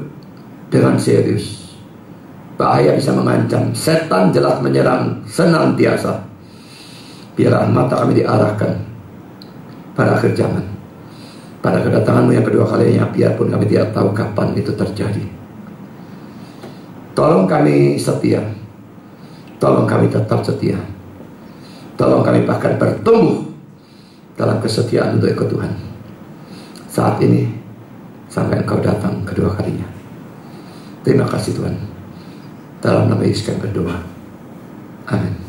dengan serius. Bahaya bisa mengancam, setan jelas menyerang senantiasa. Biarlah mata kami diarahkan pada akhir zaman, pada kedatanganmu yang kedua kalinya, biarpun kami tidak tahu kapan itu terjadi. Tolong kami setia, tolong kami tetap setia, tolong kami bahkan bertumbuh dalam kesetiaan untuk ikut Tuhan saat ini sampai Engkau datang kedua kalinya. Terima kasih Tuhan. Dalam nama Yesus kami berdoa. Amin.